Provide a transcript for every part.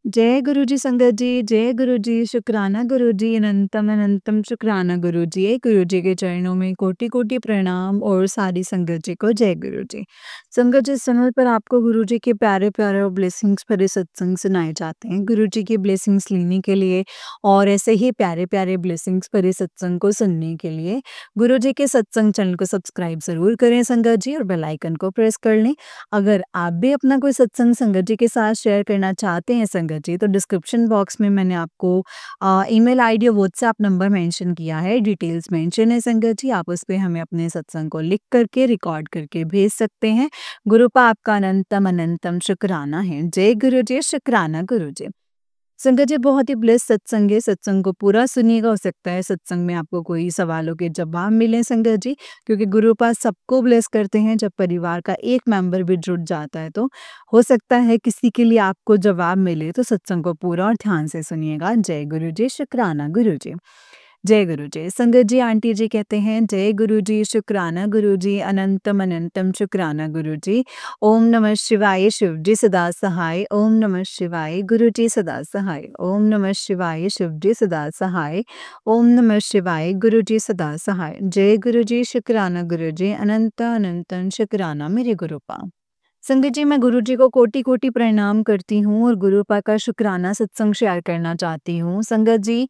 जय गुरु जी संगत जी, जय गुरु जी, शुक्राना गुरु जी, अनंतम अनंतम शुक्राना गुरु जी। गुरु जी के चरणों में कोटि-कोटि प्रणाम और सारी संगत जी को जय गुरु जी। संगत जी, इस चैनल पर आपको गुरु जी के प्यारे-प्यारे और ब्लेसिंग्स भरे सत्संग सुनाए जाते हैं। गुरु जी की ब्लेसिंग्स लेने के लिए और ऐसे ही प्यारे-प्यारे ब्लेसिंग्स भरे सत्संग को सुनने के लिए गुरु जी के सत्संग चैनल को सब्सक्राइब ज़रूर करें संगत जी और बेल आइकन को प्रेस कर लें। अगर आप भी अपना कोई सत्संग संगत जी के साथ शेयर करना चाहते हैं संगत जी, तो डिस्क्रिप्शन बॉक्स में मैंने आपको ईमेल आईडी और व्हाट्सएप नंबर मेंशन किया है, डिटेल्स मेंशन है संगत जी। आप उस पे हमें अपने सत्संग को लिख करके रिकॉर्ड करके भेज सकते हैं। गुरु का आपका अनंतम अनंतम शुक्राना है। जय गुरु जी, शुक्राना गुरु जी। संगत जी, बहुत ही ब्लेस सत्संग है, सत्संग को पूरा सुनिएगा। हो सकता है सत्संग में आपको कोई सवालों के जवाब मिले संगत जी, क्योंकि गुरु पास सबको ब्लेस करते हैं। जब परिवार का एक मेंबर भी जुड़ जाता है तो हो सकता है किसी के लिए आपको जवाब मिले, तो सत्संग को पूरा और ध्यान से सुनिएगा। जय गुरु जी, शुक्राना गुरु जी। जय गुरु जी। संगत जी, आंटी जी कहते हैं जय गुरु जी, शुक्राना गुरु जी, अनंतम अनंतम शुक्राना गुरु जी। ओम नमः शिवाय, शिव जी सदा सहाय। ओम नमः शिवाय, गुरु जी सदा सहाय। ओम नमः शिवाय, शिव जी सदा सहाय। ओम नमः शिवाय, गुरु जी सदा सहाय। जय गुरु जी, शुक्राना गुरु जी, अनंत अनंतन शुक्राना मेरे गुरुपा। संगत जी, मैं गुरु जी को कोटि-कोटि प्रणाम करती हूँ और गुरुपा का शुक्राना सत्संग शेयर करना चाहती हूँ। संगत जी,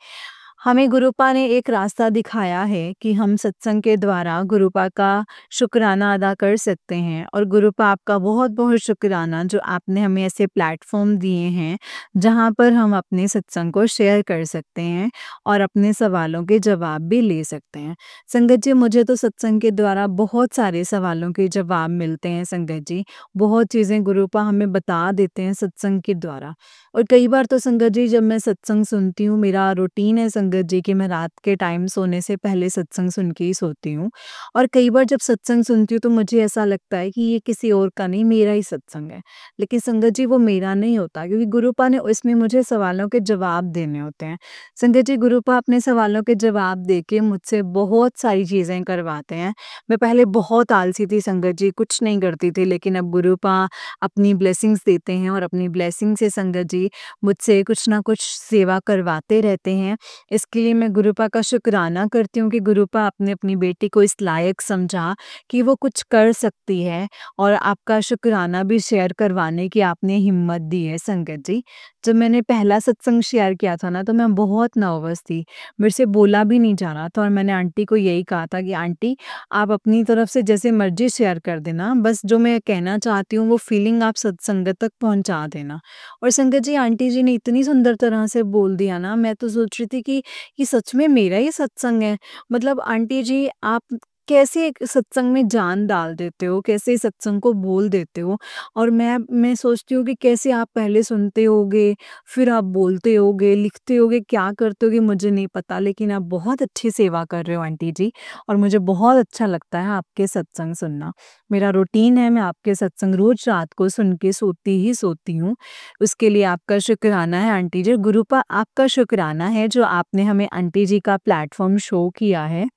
हमें गुरुपा ने एक रास्ता दिखाया है कि हम सत्संग के द्वारा गुरुपा का शुक्राना अदा कर सकते हैं, और गुरुपा आपका बहुत-बहुत शुक्राना जो आपने हमें ऐसे प्लेटफ़ॉर्म दिए हैं, जहाँ पर हम अपने सत्संग को शेयर कर सकते हैं और अपने सवालों के जवाब भी ले सकते हैं। संगत जी, मुझे तो सत्संग के द्वारा बहुत सारे सवालों के जवाब मिलते हैं संगत जी। बहुत चीज़ें गुरुपा हमें बता देते हैं सत्संग के द्वारा। और कई बार तो संगत जी, जब मैं सत्संग सुनती हूँ, मेरा रूटीन है संगत जी कि मैं रात के टाइम सोने से पहले सत्संग सुन के ही सोती हूँ। और कई बार जब सत्संग सुनती हूँ तो मुझे ऐसा लगता है कि ये किसी और का नहीं, मेरा ही सत्संग है। लेकिन संगत जी, वो मेरा नहीं होता, क्योंकि गुरुपा ने इसमें मुझे सवालों के जवाब देने होते हैं। संगत जी, गुरुपा अपने सवालों के जवाब दे के मुझसे बहुत सारी चीज़ें करवाते हैं। मैं पहले बहुत आलसी थी संगत जी, कुछ नहीं करती थी, लेकिन अब गुरुपा अपनी ब्लेसिंग्स देते हैं और अपनी ब्लेसिंग से संगत जी मुझसे कुछ ना कुछ सेवा करवाते रहते हैं। इसके लिए मैं गुरुपा का शुक्राना करती हूँ कि गुरुपा आपने अपनी बेटी को इस लायक समझा कि वो कुछ कर सकती है, और आपका शुक्राना भी शेयर करवाने की आपने हिम्मत दी है संगत जी। जब मैंने पहला सत्संग शेयर किया था ना, तो मैं बहुत नर्वस थी, मेरे से बोला भी नहीं जा रहा था, और मैंने आंटी को यही कहा था कि आंटी, आप अपनी तरफ से जैसे मर्जी शेयर कर देना, बस जो मैं कहना चाहती हूँ वो फीलिंग आप सत्संगत तक पहुँचा देना। और संगत जी, आंटी जी ने इतनी सुंदर तरह से बोल दिया ना, मैं तो सोच रही थी कि ये सच में मेरा ही सत्संग है। मतलब आंटी जी, आप कैसे एक सत्संग में जान डाल देते हो, कैसे सत्संग को बोल देते हो। और मैं सोचती हूँ कि कैसे आप पहले सुनते होगे, फिर आप बोलते होगे, लिखते होगे, क्या करते होगे मुझे नहीं पता, लेकिन आप बहुत अच्छी सेवा कर रहे हो आंटी जी, और मुझे बहुत अच्छा लगता है आपके सत्संग सुनना। मेरा रूटीन है, मैं आपके सत्संग रोज़ रात को सुन के सोती ही सोती हूँ। उसके लिए आपका शुक्राना है आंटी जी। गुरुपा आपका शुक्राना है जो आपने हमें आंटी जी का प्लेटफ़ॉर्म शो किया है,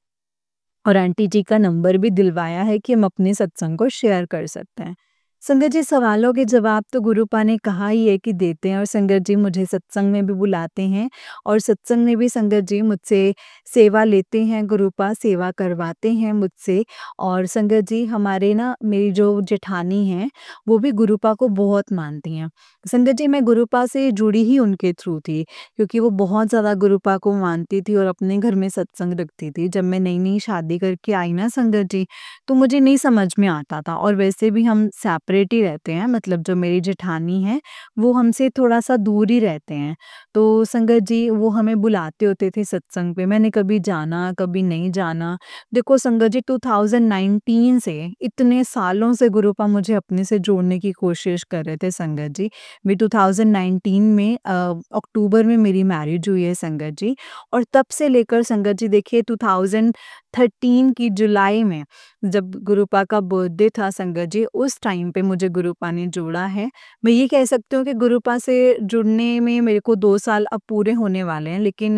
और आंटी जी का नंबर भी दिलवाया है कि हम अपने सत्संग को शेयर कर सकते हैं। संगत जी, सवालों के जवाब तो गुरुपा ने कहा ही है कि देते हैं, और संगत जी मुझे सत्संग में भी बुलाते हैं, और सत्संग में भी संगत जी मुझसे सेवा लेते हैं, गुरुपा सेवा करवाते हैं मुझसे। और संगत जी, हमारे ना मेरी जो जेठानी हैं, वो भी गुरुपा को बहुत मानती हैं। संगत जी, मैं गुरुपा से जुड़ी ही उनके थ्रू थी, क्योंकि वो बहुत ज़्यादा गुरुपा को मानती थी और अपने घर में सत्संग रखती थी। जब मैं नई-नई शादी करके आई ना संगत जी, तो मुझे नहीं समझ में आता था, और वैसे भी हम सेपरेट ही रहते हैं, मतलब जो मेरी जेठानी है, वो हमसे थोड़ा-सा दूर ही रहते हैं। तो संगत जी, वो हमें बुलाते होते थे सत्संग पे, मैंने कभी जाना, कभी नहीं जाना। देखो संगत जी, 2019 से इतने सालों से गुरुपा मुझे अपने से जोड़ने की कोशिश कर रहे थे संगत जी। मैं 2019 में अक्टूबर में मेरी मैरिज हुई है संगत जी, और तब से लेकर संगत जी देखिए 2013 की जुलाई में जब गुरुपा का बर्थडे था संगत जी, उस टाइम पे पे मुझे गुरुपा ने जोड़ा है। मैं ये कह सकती हूँ कि गुरुपा से जुड़ने में मेरे को 2 साल अब पूरे होने वाले हैं, लेकिन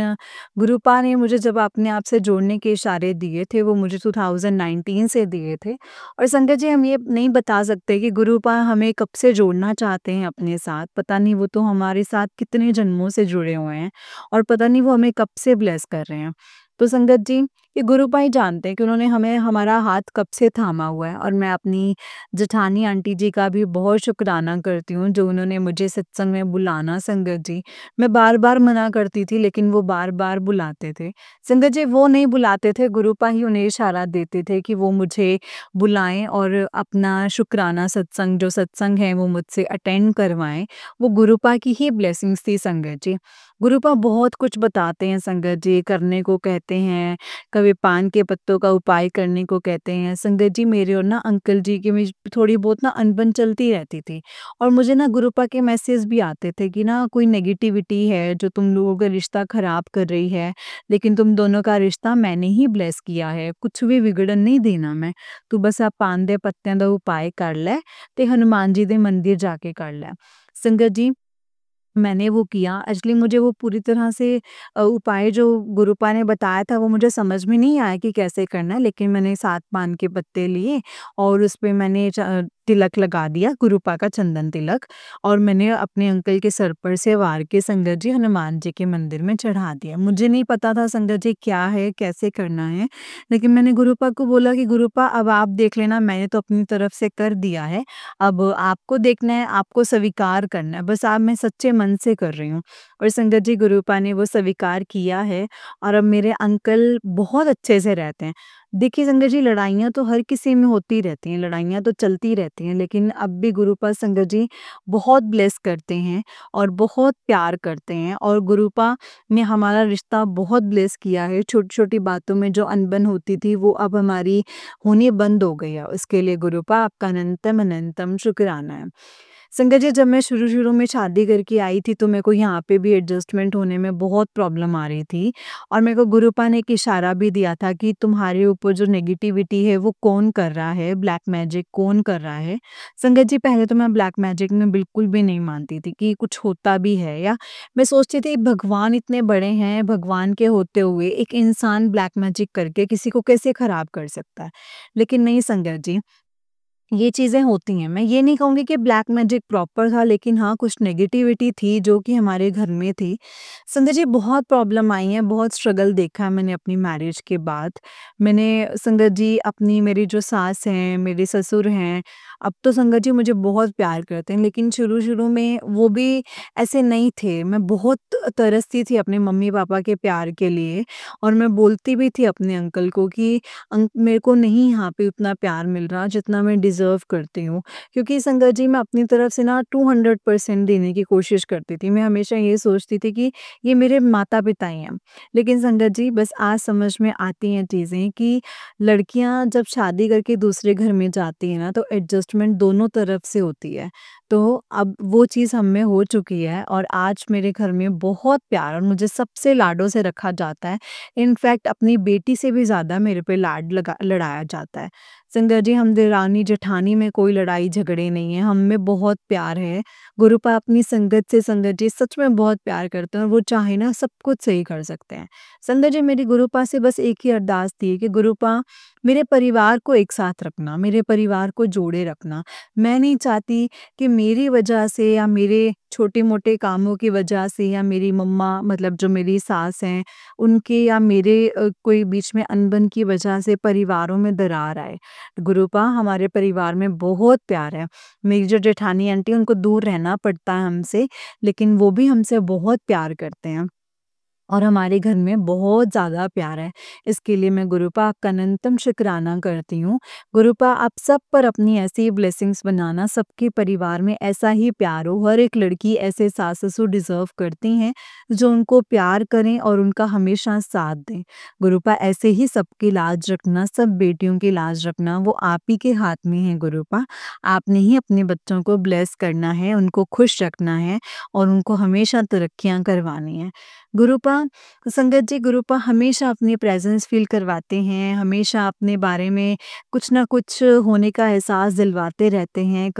गुरुपा ने मुझे जब अपने आप से जोड़ने के इशारे दिए थे, वो मुझे 2019 से दिए थे। और संगत जी, हम ये नहीं बता सकते कि गुरुपा हमें कब से जोड़ना चाहते हैं अपने साथ। पता नहीं वो तो हमारे साथ कितने जन्मों से जुड़े हुए हैं और पता नहीं वो हमें कब से ब्लेस कर रहे हैं। तो संगत जी, ये गुरुपा ही जानते हैं कि उन्होंने हमें हमारा हाथ कब से थामा हुआ है। और मैं अपनी जेठानी आंटी जी का भी बहुत शुक्राना करती हूँ, जो उन्होंने मुझे सत्संग में बुलाना। संगत जी, मैं बार-बार मना करती थी, लेकिन वो बार-बार बुलाते थे। संगत जी, वो नहीं बुलाते थे, गुरुपा ही उन्हें इशारा देते थे कि वो मुझे बुलाएँ और अपना शुक्राना सत्संग, जो सत्संग है वो मुझसे अटेंड करवाएँ। वो गुरुपा की ही ब्लेसिंग्स थी संगत जी। गुरुपा बहुत कुछ बताते हैं संगत जी, करने को कहते हैं, कभी पान के पत्तों का उपाय करने को कहते हैं। संगत जी, मेरे और ना अंकल जी की में थोड़ी बहुत ना अनबन चलती रहती थी और मुझे ना गुरुपा के मैसेज भी आते थे कि ना कोई नेगेटिविटी है जो तुम लोगों का रिश्ता खराब कर रही है, लेकिन तुम दोनों का रिश्ता मैंने ही ब्लेस किया है, कुछ भी बिगड़न नहीं देना मैं। तू बस आ पान दे पत्तियां का उपाय कर ले ते हनुमान जी दे मंदिर जाके कर ले। संगत जी, मैंने वो किया। एक्चुअली मुझे वो पूरी तरह से उपाय जो गुरुपा ने बताया था वो मुझे समझ में नहीं आया कि कैसे करना है, लेकिन मैंने 7 पान के पत्ते लिए और उसपे मैंने तिलक लगा दिया, गुरुपा का चंदन तिलक, और मैंने अपने अंकल के सर पर से वार के संगत जी हनुमान जी के मंदिर में चढ़ा दिया। मुझे नहीं पता था संगत जी क्या है, कैसे करना है, लेकिन मैंने गुरुपा को बोला कि गुरुपा अब आप देख लेना, मैंने तो अपनी तरफ से कर दिया है। अब आपको देखना है, आपको स्वीकार करना है, बस आप मैं सच्चे मन से कर रही हूँ। और संगत जी, गुरुपा ने वो स्वीकार किया है और अब मेरे अंकल बहुत अच्छे से रहते हैं। देखिए संगत जी, लड़ाइयाँ तो हर किसी में होती रहती हैं, लड़ाइयाँ तो चलती रहती हैं, लेकिन अब भी गुरुपा संगत जी बहुत ब्लेस करते हैं और बहुत प्यार करते हैं और गुरुपा ने हमारा रिश्ता बहुत ब्लेस किया है। छोटी-छोटी बातों में जो अनबन होती थी वो अब हमारी होनी बंद हो गई है। उसके लिए गुरुपा आपका अनंतम अनंतम शुक्राना है। संगत जी, जब मैं शुरू-शुरू में शादी करके आई थी तो मेरे को यहाँ पे भी एडजस्टमेंट होने में बहुत प्रॉब्लम आ रही थी और मेरे को गुरुपा ने एक इशारा भी दिया था कि तुम्हारे ऊपर जो नेगेटिविटी है वो कौन कर रहा है, ब्लैक मैजिक कौन कर रहा है। संगत जी, पहले तो मैं ब्लैक मैजिक में बिल्कुल भी नहीं मानती थी कि कुछ होता भी है, या मैं सोचती थी भगवान इतने बड़े हैं, भगवान के होते हुए एक इंसान ब्लैक मैजिक करके किसी को कैसे खराब कर सकता है। लेकिन नहीं संगत जी, ये चीज़ें होती हैं। मैं ये नहीं कहूँगी कि ब्लैक मैजिक प्रॉपर था, लेकिन हाँ, कुछ नेगेटिविटी थी जो कि हमारे घर में थी। संजय जी, बहुत प्रॉब्लम आई है, बहुत स्ट्रगल देखा है मैंने अपनी मैरिज के बाद। मैंने संगत जी अपनी मेरी जो सास हैं, मेरे ससुर हैं, अब तो संगत जी मुझे बहुत प्यार करते हैं, लेकिन शुरू-शुरू में वो भी ऐसे नहीं थे। मैं बहुत तरसती थी अपने मम्मी-पापा के प्यार के लिए और मैं बोलती भी थी अपने अंकल को कि मेरे को नहीं यहाँ पे उतना प्यार मिल रहा जितना मैं डिज़र्व करती हूँ। क्योंकि संगत जी, मैं अपनी तरफ से ना 200% देने की कोशिश करती थी। मैं हमेशा ये सोचती थी कि ये मेरे माता-पिता ही हैं। लेकिन संगत जी, बस आज समझ में आती हैं चीज़ें कि लड़कियाँ जब शादी करके दूसरे घर में जाती हैं ना, तो एडजस्टमेंट दोनों तरफ से होती है। तो अब वो चीज़ हम में हो चुकी है और आज मेरे घर में बहुत प्यार और मुझे सबसे लाडों से रखा जाता है। इनफैक्ट अपनी बेटी से भी ज़्यादा मेरे पे लाड लगा लड़ाया जाता है। संगत जी, हम देरानी-जेठानी में कोई लड़ाई झगड़े नहीं है, हम में बहुत प्यार है। गुरुपा अपनी संगत से संगत जी सच में बहुत प्यार करते हैं और वो चाहे ना सब कुछ सही कर सकते हैं। संगत जी, मेरी गुरुपा से बस एक ही अरदास थी कि गुरुपा, मेरे परिवार को एक साथ रखना, मेरे परिवार को जोड़े रखना। मैं नहीं चाहती कि मेरी वजह से या मेरे छोटे-मोटे कामों की वजह से या मेरी मम्मा, मतलब जो मेरी सास हैं, उनके या मेरे कोई बीच में अनबन की वजह से परिवारों में दरार आए। गुरुपा, हमारे परिवार में बहुत प्यार है। मेरी जो जेठानी आंटी हैं, उनको दूर रहना पड़ता है हमसे, लेकिन वो भी हमसे बहुत प्यार करते हैं। और हमारे घर में बहुत ज़्यादा प्यार है। इसके लिए मैं गुरुपा आपका अनंतम शुक्राना करती हूँ। गुरुपा, आप सब पर अपनी ऐसी ब्लेसिंग्स बनाना, सबके परिवार में ऐसा ही प्यार हो। हर एक लड़की ऐसे सास-ससुर डिज़र्व करती हैं, जो उनको प्यार करें और उनका हमेशा साथ दें। गुरुपा, ऐसे ही सबकी लाज रखना, सब बेटियों की लाज रखना, वो आप ही के हाथ में है गुरुपा। आपने ही अपने बच्चों को ब्लेस करना है, उनको खुश रखना है और उनको हमेशा तरक्कियाँ करवानी हैं। गुरुपा, ना संगत जी गुरुपा हमेशा अपनी प्रेज़ेंस फ़ील करवाते हैं, हमेशा अपने बारे में कुछ ना कुछ होने का एहसास दिलवाते रहते हैं,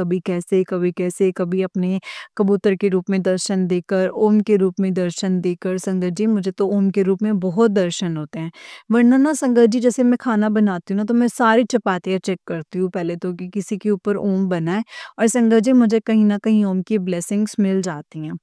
कभी अपने कबूतर के रूप में दर्शन देकर, ओम के रूप में दर्शन देकर। संगत जी मुझे तो ओम के रूप में बहुत दर्शन होते हैं। वरना ना संगत जी जैसे मैं खाना बनाती हूँ ना, तो मैं सारी चपातियाँ चेक करती हूँ पहले तो कि किसी के ऊपर ओम बना है, और संगत जी मुझे कहीं न कहीं ओम की ब्लेसिंग्स मिल जाती हैं।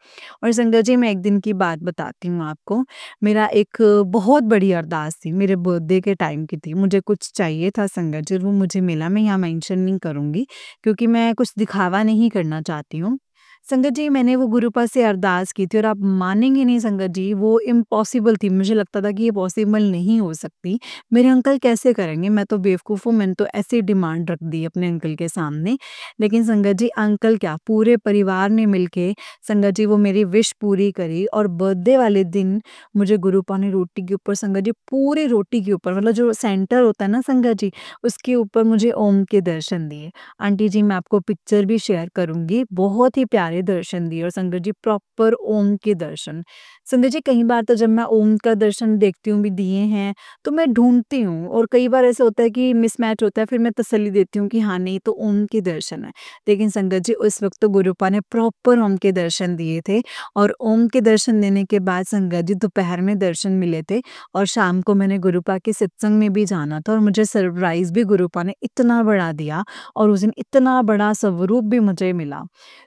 और संगत जी मैं एक दिन की बात बताती हूँ आपको। मेरा एक बहुत बड़ी अरदास थी, मेरे बर्थडे के टाइम की थी। मुझे कुछ चाहिए था संगत जी, वो मुझे मिला। मैं यहाँ मेंशन नहीं करूँगी क्योंकि मैं कुछ दिखावा नहीं करना चाहती हूँ। संगत जी मैंने वो गुरुपा से अरदास की थी, और आप मानेंगे नहीं संगत जी, वो इम्पॉसिबल थी। मुझे लगता था कि ये पॉसिबल नहीं हो सकती। मेरे अंकल कैसे करेंगे? मैं तो बेवकूफ़ हूँ, मैंने तो ऐसे ही डिमांड रख दी अपने अंकल के सामने। लेकिन संगत जी अंकल क्या, पूरे परिवार ने मिलके संगत जी वो मेरी विश पूरी करी, और बर्थडे वाले दिन मुझे गुरुपा ने रोटी के ऊपर संगत जी, पूरी रोटी के ऊपर, मतलब जो सेंटर होता है ना संगत जी, उसके ऊपर मुझे ओम के दर्शन दिए। आंटी जी मैं आपको पिक्चर भी शेयर करूँगी, बहुत ही प्यारे दर्शन दिए, और संगत जी प्रॉपर ओम के दर्शन। संगत जी कई बार तो जब मैं ओम का दर्शन देखती हूँ भी दिए हैं, तो मैं ढूँढती हूँ, और कई बार ऐसा होता है कि मिसमैच होता है, फिर मैं तसल्ली देती हूँ कि हाँ, नहीं तो ओम के दर्शन है। लेकिन संगत जी उस वक़्त तो गुरुपा ने प्रॉपर ओम के दर्शन दिए थे, और ओम के दर्शन देने के बाद संगत जी दोपहर में दर्शन मिले थे, और शाम को मैंने गुरुपा के सत्संग में भी जाना था, और मुझे सरप्राइज़ भी गुरुपा ने इतना बड़ा दिया, और उस दिन इतना बड़ा स्वरूप भी मुझे मिला।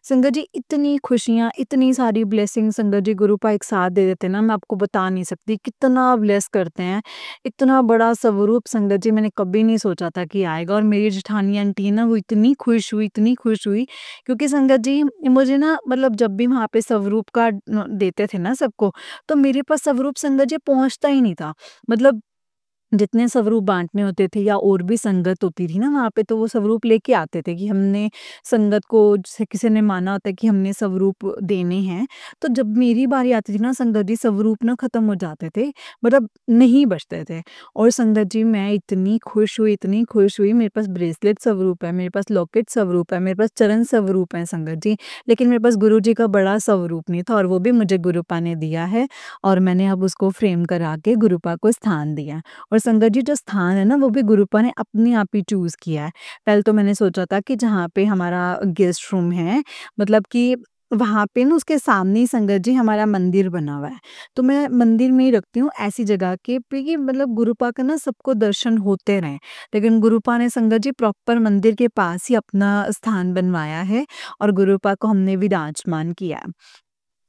संगत जी इतनी खुशियाँ, इतनी सारी ब्लेसिंग संगत जी गुरुपा एक साथ दे देते हैं ना, मैं आपको बता नहीं सकती कितना ब्लेस करते हैं। इतना बड़ा स्वरूप संगत जी मैंने कभी नहीं सोचा था कि आएगा, और मेरी जेठानी आंटी है ना, वो इतनी खुश हुई क्योंकि संगत जी मुझे ना, मतलब जब भी वहाँ पे स्वरूप का देते थे ना सबको, तो मेरे पास स्वरूप संगत जी पहुँचता ही नहीं था। मतलब जितने स्वरूप बाँटने होते थे या और भी संगत होती थी ना वहाँ पे, तो वो स्वरूप लेके आते थे कि हमने संगत को, जैसे किसी ने माना होता है कि हमने स्वरूप देने हैं, तो जब मेरी बारी आती थी ना संगत जी, स्वरूप ना खत्म हो जाते थे, मतलब नहीं बचते थे। और संगत जी मैं इतनी खुश हुई, मेरे पास ब्रेसलेट स्वरूप है, मेरे पास लॉकेट स्वरूप है, मेरे पास चरण स्वरूप है संगत जी, लेकिन मेरे पास गुरु जी का बड़ा स्वरूप नहीं था, और वो भी मुझे गुरुपा ने दिया है, और मैंने अब उसको फ्रेम करा के गुरुपा को स्थान दिया। और संगत जी जो स्थान है ना, वो भी गुरुपा ने अपने आप ही चूज़ किया है। पहले तो मैंने सोचा था कि जहाँ पे हमारा गेस्ट रूम है, मतलब कि वहाँ पे ना उसके सामने ही संगत जी हमारा मंदिर बना हुआ है। तो मैं मंदिर में ही रखती हूँ ऐसी जगह के पे कि मतलब गुरुपा का ना सबको दर्शन होते रहें। लेकिन गुरुपा ने संगत जी प्रॉपर मंदिर के पास ही अपना स्थान बनवाया है, और गुरुपा को हमने विराजमान किया है।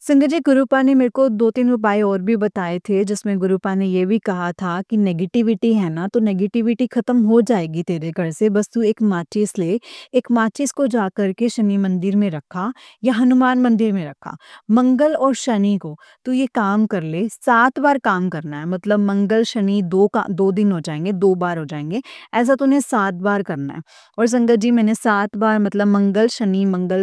संगत जी गुरुपा ने मेरे को 2-3 उपाय और भी बताए थे, जिसमें गुरुपा ने ये भी कहा था कि नेगेटिविटी है ना, तो नेगेटिविटी खत्म हो जाएगी तेरे घर से, बस तू एक माचिस ले। एक माचिस को जा कर के शनि मंदिर में रखा या हनुमान मंदिर में रखा। मंगल और शनि को तू ये काम कर ले, 7 बार काम करना है, मतलब मंगल, शनि 2 दिन हो जाएँगे, 2 बार हो जाएँगे, ऐसा तूने 7 बार करना है। और संगत जी मैंने 7 बार, मतलब मंगल,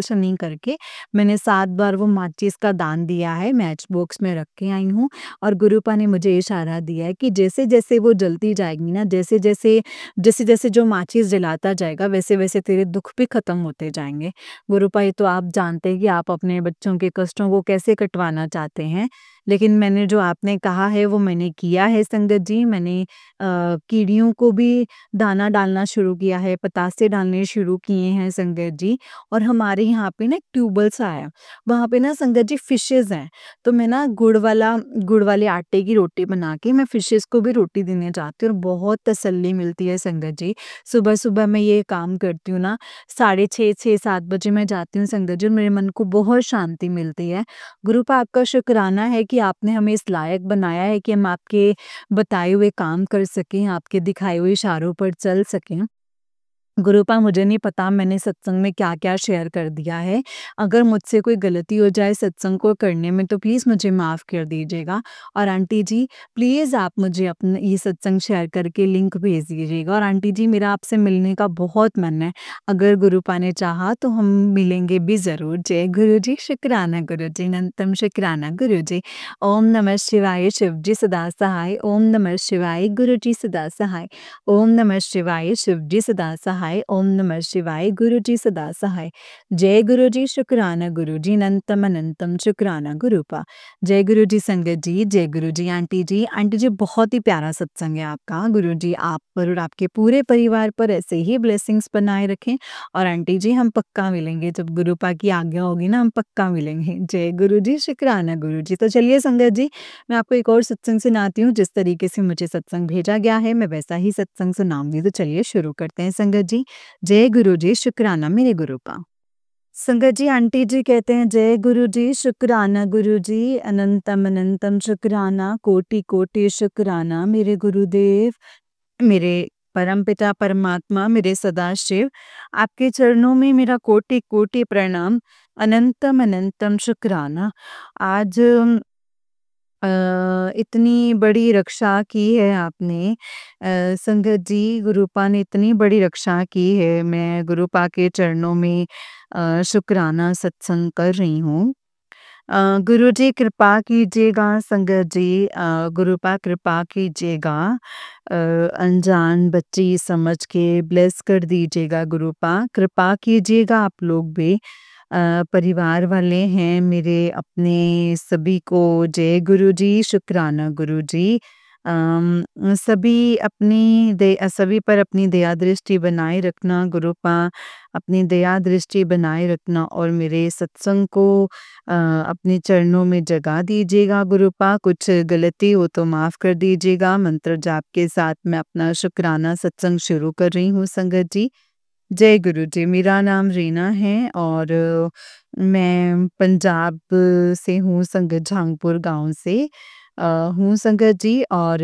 शनि करके मैंने 7 बार वो माचिस का दान दिया है, मैच बॉक्स में रख के आई हूँ, और गुरुपा ने मुझे इशारा दिया है कि जैसे-जैसे वो जलती जाएगी ना, जैसे-जैसे जो माचिस जलाता जाएगा, वैसे-वैसे तेरे दुःख भी खत्म होते जाएँगे। गुरुपा ये तो आप जानते हैं कि आप अपने बच्चों के कष्टों को कैसे कटवाना चाहते हैं, लेकिन मैंने जो आपने कहा है वो मैंने किया है संगत जी। मैंने कीड़ियों को भी दाना डालना शुरू किया है, पतासे डालने शुरू किए हैं संगत जी। और हमारे यहाँ पे ना एक ट्यूबवेल सा है, वहाँ पे ना संगत जी फिशेज़ हैं, तो मैं ना गुड़ वाले आटे की रोटी बना के मैं फिशेज़ को भी रोटी देने जाती हूँ, और बहुत तसल्ली मिलती है संगत जी। सुबह-सुबह मैं ये काम करती हूँ ना, साढ़े 6-7 बजे मैं जाती हूँ संगत जी, और मेरे मन को बहुत शांति मिलती है। गुरुपा आपका शुक्राना है कि आपने हमें इस लायक बनाया है कि हम आपके बताए हुए काम कर सकें, आपके दिखाए हुए इशारों पर चल सकें। गुरुपा मुझे नहीं पता मैंने सत्संग में क्या-क्या शेयर कर दिया है। अगर मुझसे कोई गलती हो जाए सत्संग को करने में, तो प्लीज़ मुझे माफ़ कर दीजिएगा। और आंटी जी प्लीज़ आप मुझे अपना ये सत्संग शेयर करके लिंक भेज दीजिएगा, और आंटी जी मेरा आपसे मिलने का बहुत मन है। अगर गुरुपा ने चाहा तो हम मिलेंगे भी ज़रूर। जय गुरु जी, शुक्राना गुरु जी, अनंतम शुक्राना गुरु जी। ओम नमः शिवाय, शिव जी सदा सहाय। ओम नमः शिवाय, गुरु जी सदा सहाय। ओम नमः शिवाय, शिव जी सदा सहाय। सहाय, ओम नमः शिवाय, गुरु जी सदा सहाय। जय गुरु जी, शुक्राना गुरु जी, अनंतम अनंतम शुक्राना गुरुपा। जय गुरु जी संगत जी, जय गुरु जी आंटी जी। आंटी जी बहुत ही प्यारा सत्संग है आपका। गुरु जी आप पर और आपके पूरे परिवार पर ऐसे ही ब्लेसिंग्स बनाए रखें। और आंटी जी हम पक्का मिलेंगे, जब गुरुपा की आज्ञा होगी ना हम पक्का मिलेंगे। जय गुरु जी, शुक्राना गुरु जी। तो चलिए संगत जी, मैं आपको एक और सत्संग सुनाती हूँ। जिस तरीके से मुझे सत्संग भेजा गया है मैं वैसा ही सत्संग सुनाऊंगी। तो चलिए शुरू करते हैं संगत जी। जय गुरु जी, शुक्राना मेरे गुरुपा। संगत जी आंटी जी कहते हैं जय गुरु जी, शुक्राना गुरु जी, अनंतम अनंतम शुक्राना, कोटि कोटि शुक्राना मेरे गुरुदेव, मेरे परमपिता परमात्मा, मेरे सदाशिव, आपके चरणों में मेरा कोटि कोटि प्रणाम, अनंतम अनंतम शुक्राना। आज इतनी बड़ी रक्षा की है आपने, संगत जी गुरुपा ने इतनी बड़ी रक्षा की है। मैं गुरुपा के चरणों में शुक्राना सत्संग कर रही हूँ। गुरु जी कृपा कीजिएगा संगत जी, गुरुपा कृपा कीजिएगा, अनजान बच्ची समझ के ब्लेस कर दीजिएगा। गुरुपा कृपा कीजिएगा, आप लोग भी परिवार वाले हैं मेरे अपने, सभी को जय गुरु जी, शुक्राना गुरु जी। सभी पर अपनी दया दृष्टि बनाए रखना गुरुपा, अपनी दया दृष्टि बनाए रखना और मेरे सत्संग को अपने चरणों में जगा दीजिएगा गुरुपा। कुछ गलती हो तो माफ कर दीजिएगा। मंत्र जाप के साथ मैं अपना शुक्राना सत्संग शुरू कर रही हूँ संगत जी। जय गुरु जी, मेरा नाम रीना है और मैं पंजाब से हूँ, संगत जहांगपुर गांव से हूँ संगत जी। और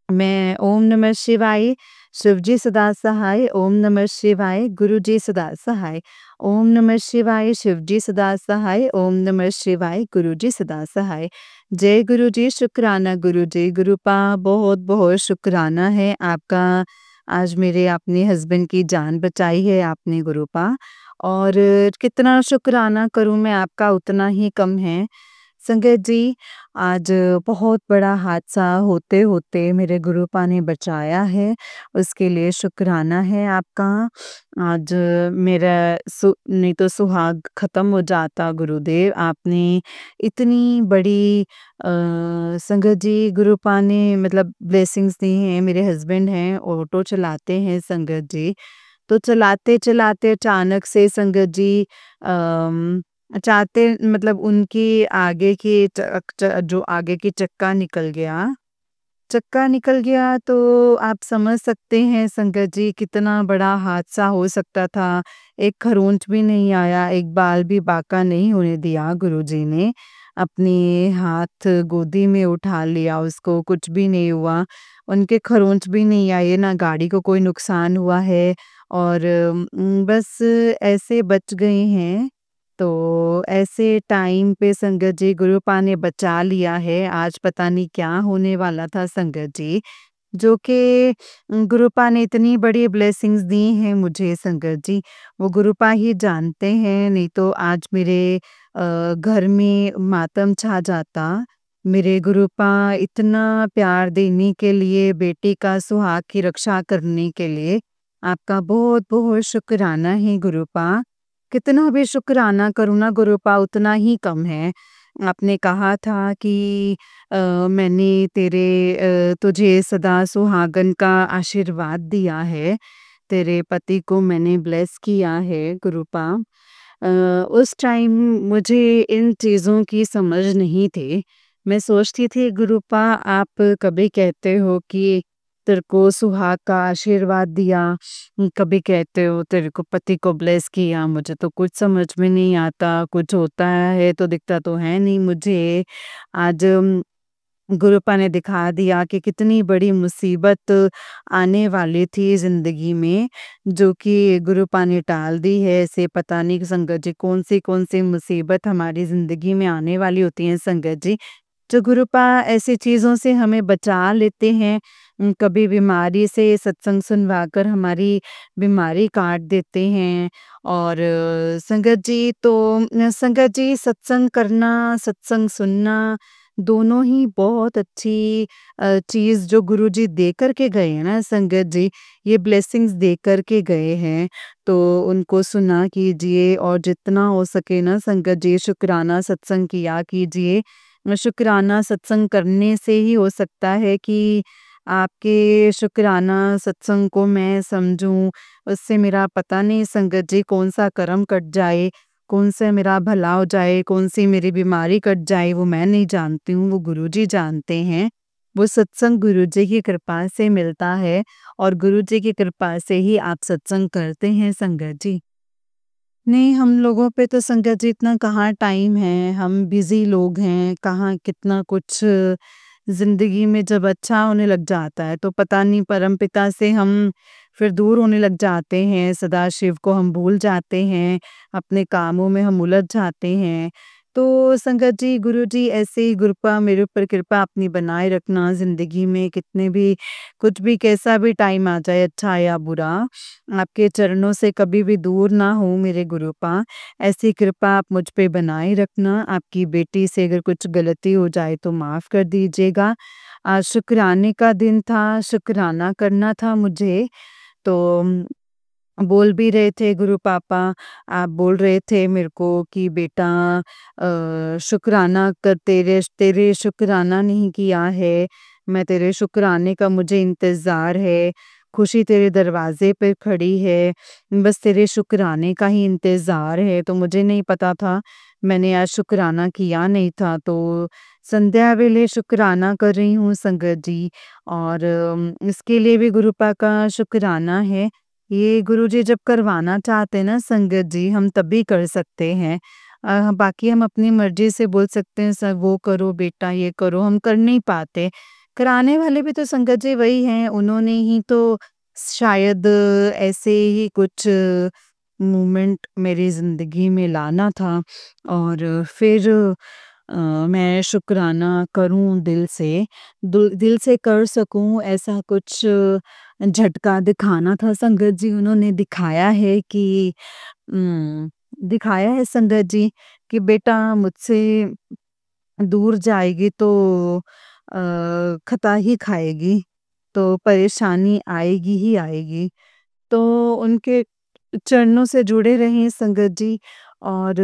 मैं ओम नमः शिवाय, शिव जी सदा सहाय, ओम नमः शिवाय, गुरु जी सदा सहाय, ओम नमः शिवाय, शिव जी सदा सहाय, ओम नमः शिवाय, गुरु जी सदा सहाय। जय गुरु जी, शुक्राना गुरु जी, गुरुपा बहुत बहुत शुक्राना है आपका। आज मेरे अपने हस्बैंड की जान बचाई है आपने गुरुपा, और कितना शुक्राना करूं मैं आपका उतना ही कम है संगत जी। आज बहुत बड़ा हादसा होते होते मेरे गुरुपा ने बचाया है, उसके लिए शुक्राना है आपका। आज मेरा नहीं तो सुहाग खत्म हो जाता गुरुदेव, आपने इतनी बड़ी संगत जी गुरुपा ने मतलब ब्लेसिंग्स दी हैं। मेरे हस्बैंड हैं, ऑटो चलाते हैं संगत जी, तो चलाते चलाते अचानक से संगत जी चाहते मतलब उनकी आगे की जो आगे की चक्का निकल गया, चक्का निकल गया तो आप समझ सकते हैं संगत जी कितना बड़ा हादसा हो सकता था। एक खरोंच भी नहीं आया, एक बाल भी बाका नहीं होने दिया गुरुजी ने। अपने हाथ गोदी में उठा लिया उसको, कुछ भी नहीं हुआ। उनके खरोंच भी नहीं आए, ना गाड़ी को कोई नुकसान हुआ है, और बस ऐसे बच गए हैं। तो ऐसे टाइम पे संगत जी गुरुपा ने बचा लिया है। आज पता नहीं क्या होने वाला था संगत जी, जो कि गुरुपा ने इतनी बड़ी ब्लेसिंग्स दी हैं मुझे संगत जी, वो गुरुपा ही जानते हैं। नहीं तो आज मेरे घर में मातम छा जाता। मेरे गुरुपा इतना प्यार देने के लिए, बेटी का सुहाग की रक्षा करने के लिए आपका बहुत बहुत शुक्राना है गुरुपा। कितना भी शुक्राना करूँ ना गुरुपा उतना ही कम है। आपने कहा था कि मैंने तुझे सदा सुहागन का आशीर्वाद दिया है, तेरे पति को मैंने ब्लेस किया है गुरुपा। उस टाइम मुझे इन चीज़ों की समझ नहीं थी। मैं सोचती थी गुरुपा आप कभी कहते हो कि तेरे को सुहाग का आशीर्वाद दिया, कभी कहते हो तेरे को पति को ब्लेस किया, मुझे तो कुछ समझ में नहीं आता। कुछ होता है तो दिखता तो है नहीं मुझे। आज गुरुपा ने दिखा दिया कि कितनी बड़ी मुसीबत आने वाली थी ज़िंदगी में, जो कि गुरुपा ने टाल दी है। ऐसे पता नहीं संगत जी कौन सी मुसीबत हमारी ज़िंदगी में आने वाली होती हैं संगत जी, जो गुरुपा ऐसी चीज़ों से हमें बचा लेते हैं। कभी बीमारी से सत्संग सुनवाकर हमारी बीमारी काट देते हैं। और संगत जी तो संगत जी सत्संग करना, सत्संग सुनना दोनों ही बहुत अच्छी चीज़ जो गुरुजी दे कर के गए हैं ना संगत जी, ये ब्लेसिंग्स दे कर के गए हैं, तो उनको सुना कीजिए और जितना हो सके ना संगत जी शुक्राना सत्संग किया कीजिए। शुक्राना सत्संग करने से ही हो सकता है कि आपके शुक्राना सत्संग को मैं समझूँ, उससे मेरा पता नहीं संगत जी कौन-सा कर्म कट जाए, कौन से मेरा भला हो जाए, कौन-सी मेरी बीमारी कट जाए, वो मैं नहीं जानती हूँ, वो गुरुजी जानते हैं। वो सत्संग गुरुजी की कृपा से मिलता है और गुरुजी की कृपा से ही आप सत्संग करते हैं संगत जी। नहीं, हम लोगों पे तो संगत जी इतना कहाँ टाइम है, हम बिज़ी लोग हैं, कहाँ कितना कुछ ज़िंदगी में जब अच्छा होने लग जाता है, तो पता नहीं परमपिता से हम फिर दूर होने लग जाते हैं, सदाशिव को हम भूल जाते हैं, अपने कामों में हम उलझ जाते हैं। तो संगत जी, गुरुजी ऐसे ही कृपा मेरे ऊपर कृपा अपनी बनाए रखना ज़िंदगी में कितने भी कुछ भी कैसा भी टाइम आ जाए अच्छा या बुरा, आपके चरणों से कभी भी दूर ना हो मेरे गुरुपा। ऐसी कृपा आप मुझ पे बनाए रखना। आपकी बेटी से अगर कुछ गलती हो जाए तो माफ़ कर दीजिएगा। आज शुक्राने का दिन था, शुक्राना करना था मुझे, तो बोल भी रहे थे गुरु पापा, आप बोल रहे थे मेरे को कि बेटा शुक्राना कर, तेरे तेरे शुक्राना नहीं किया है, मैं तेरे शुक्राने का मुझे इंतज़ार है, खुशी तेरे दरवाज़े पे खड़ी है, बस तेरे शुक्राने का ही इंतज़ार है। तो मुझे नहीं पता था, मैंने आज शुक्राना किया नहीं था, तो संध्या वेले शुक्राना कर रही हूँ संगत जी, और इसके लिए भी गुरुपा का शुक्राना है। ये गुरुजी जब करवाना चाहते हैं ना संगत जी, हम तभी कर सकते हैं। बाकी हम अपनी मर्ज़ी से बोल सकते हैं सर वो करो बेटा, ये करो, हम कर नहीं पाते। कराने वाले भी तो संगत जी वही हैं, उन्होंने ही तो शायद ऐसे ही कुछ मोमेंट मेरी ज़िंदगी में लाना था, और फिर मैं शुक्राना करूँ दिल से, दिल से कर सकूँ, ऐसा कुछ झटका दिखाना था संगत जी। उन्होंने दिखाया है कि दिखाया है संगत जी कि बेटा मुझसे दूर जाएगी तो खता ही खाएगी, तो परेशानी आएगी ही आएगी। तो उनके चरणों से जुड़े रहें संगत जी, और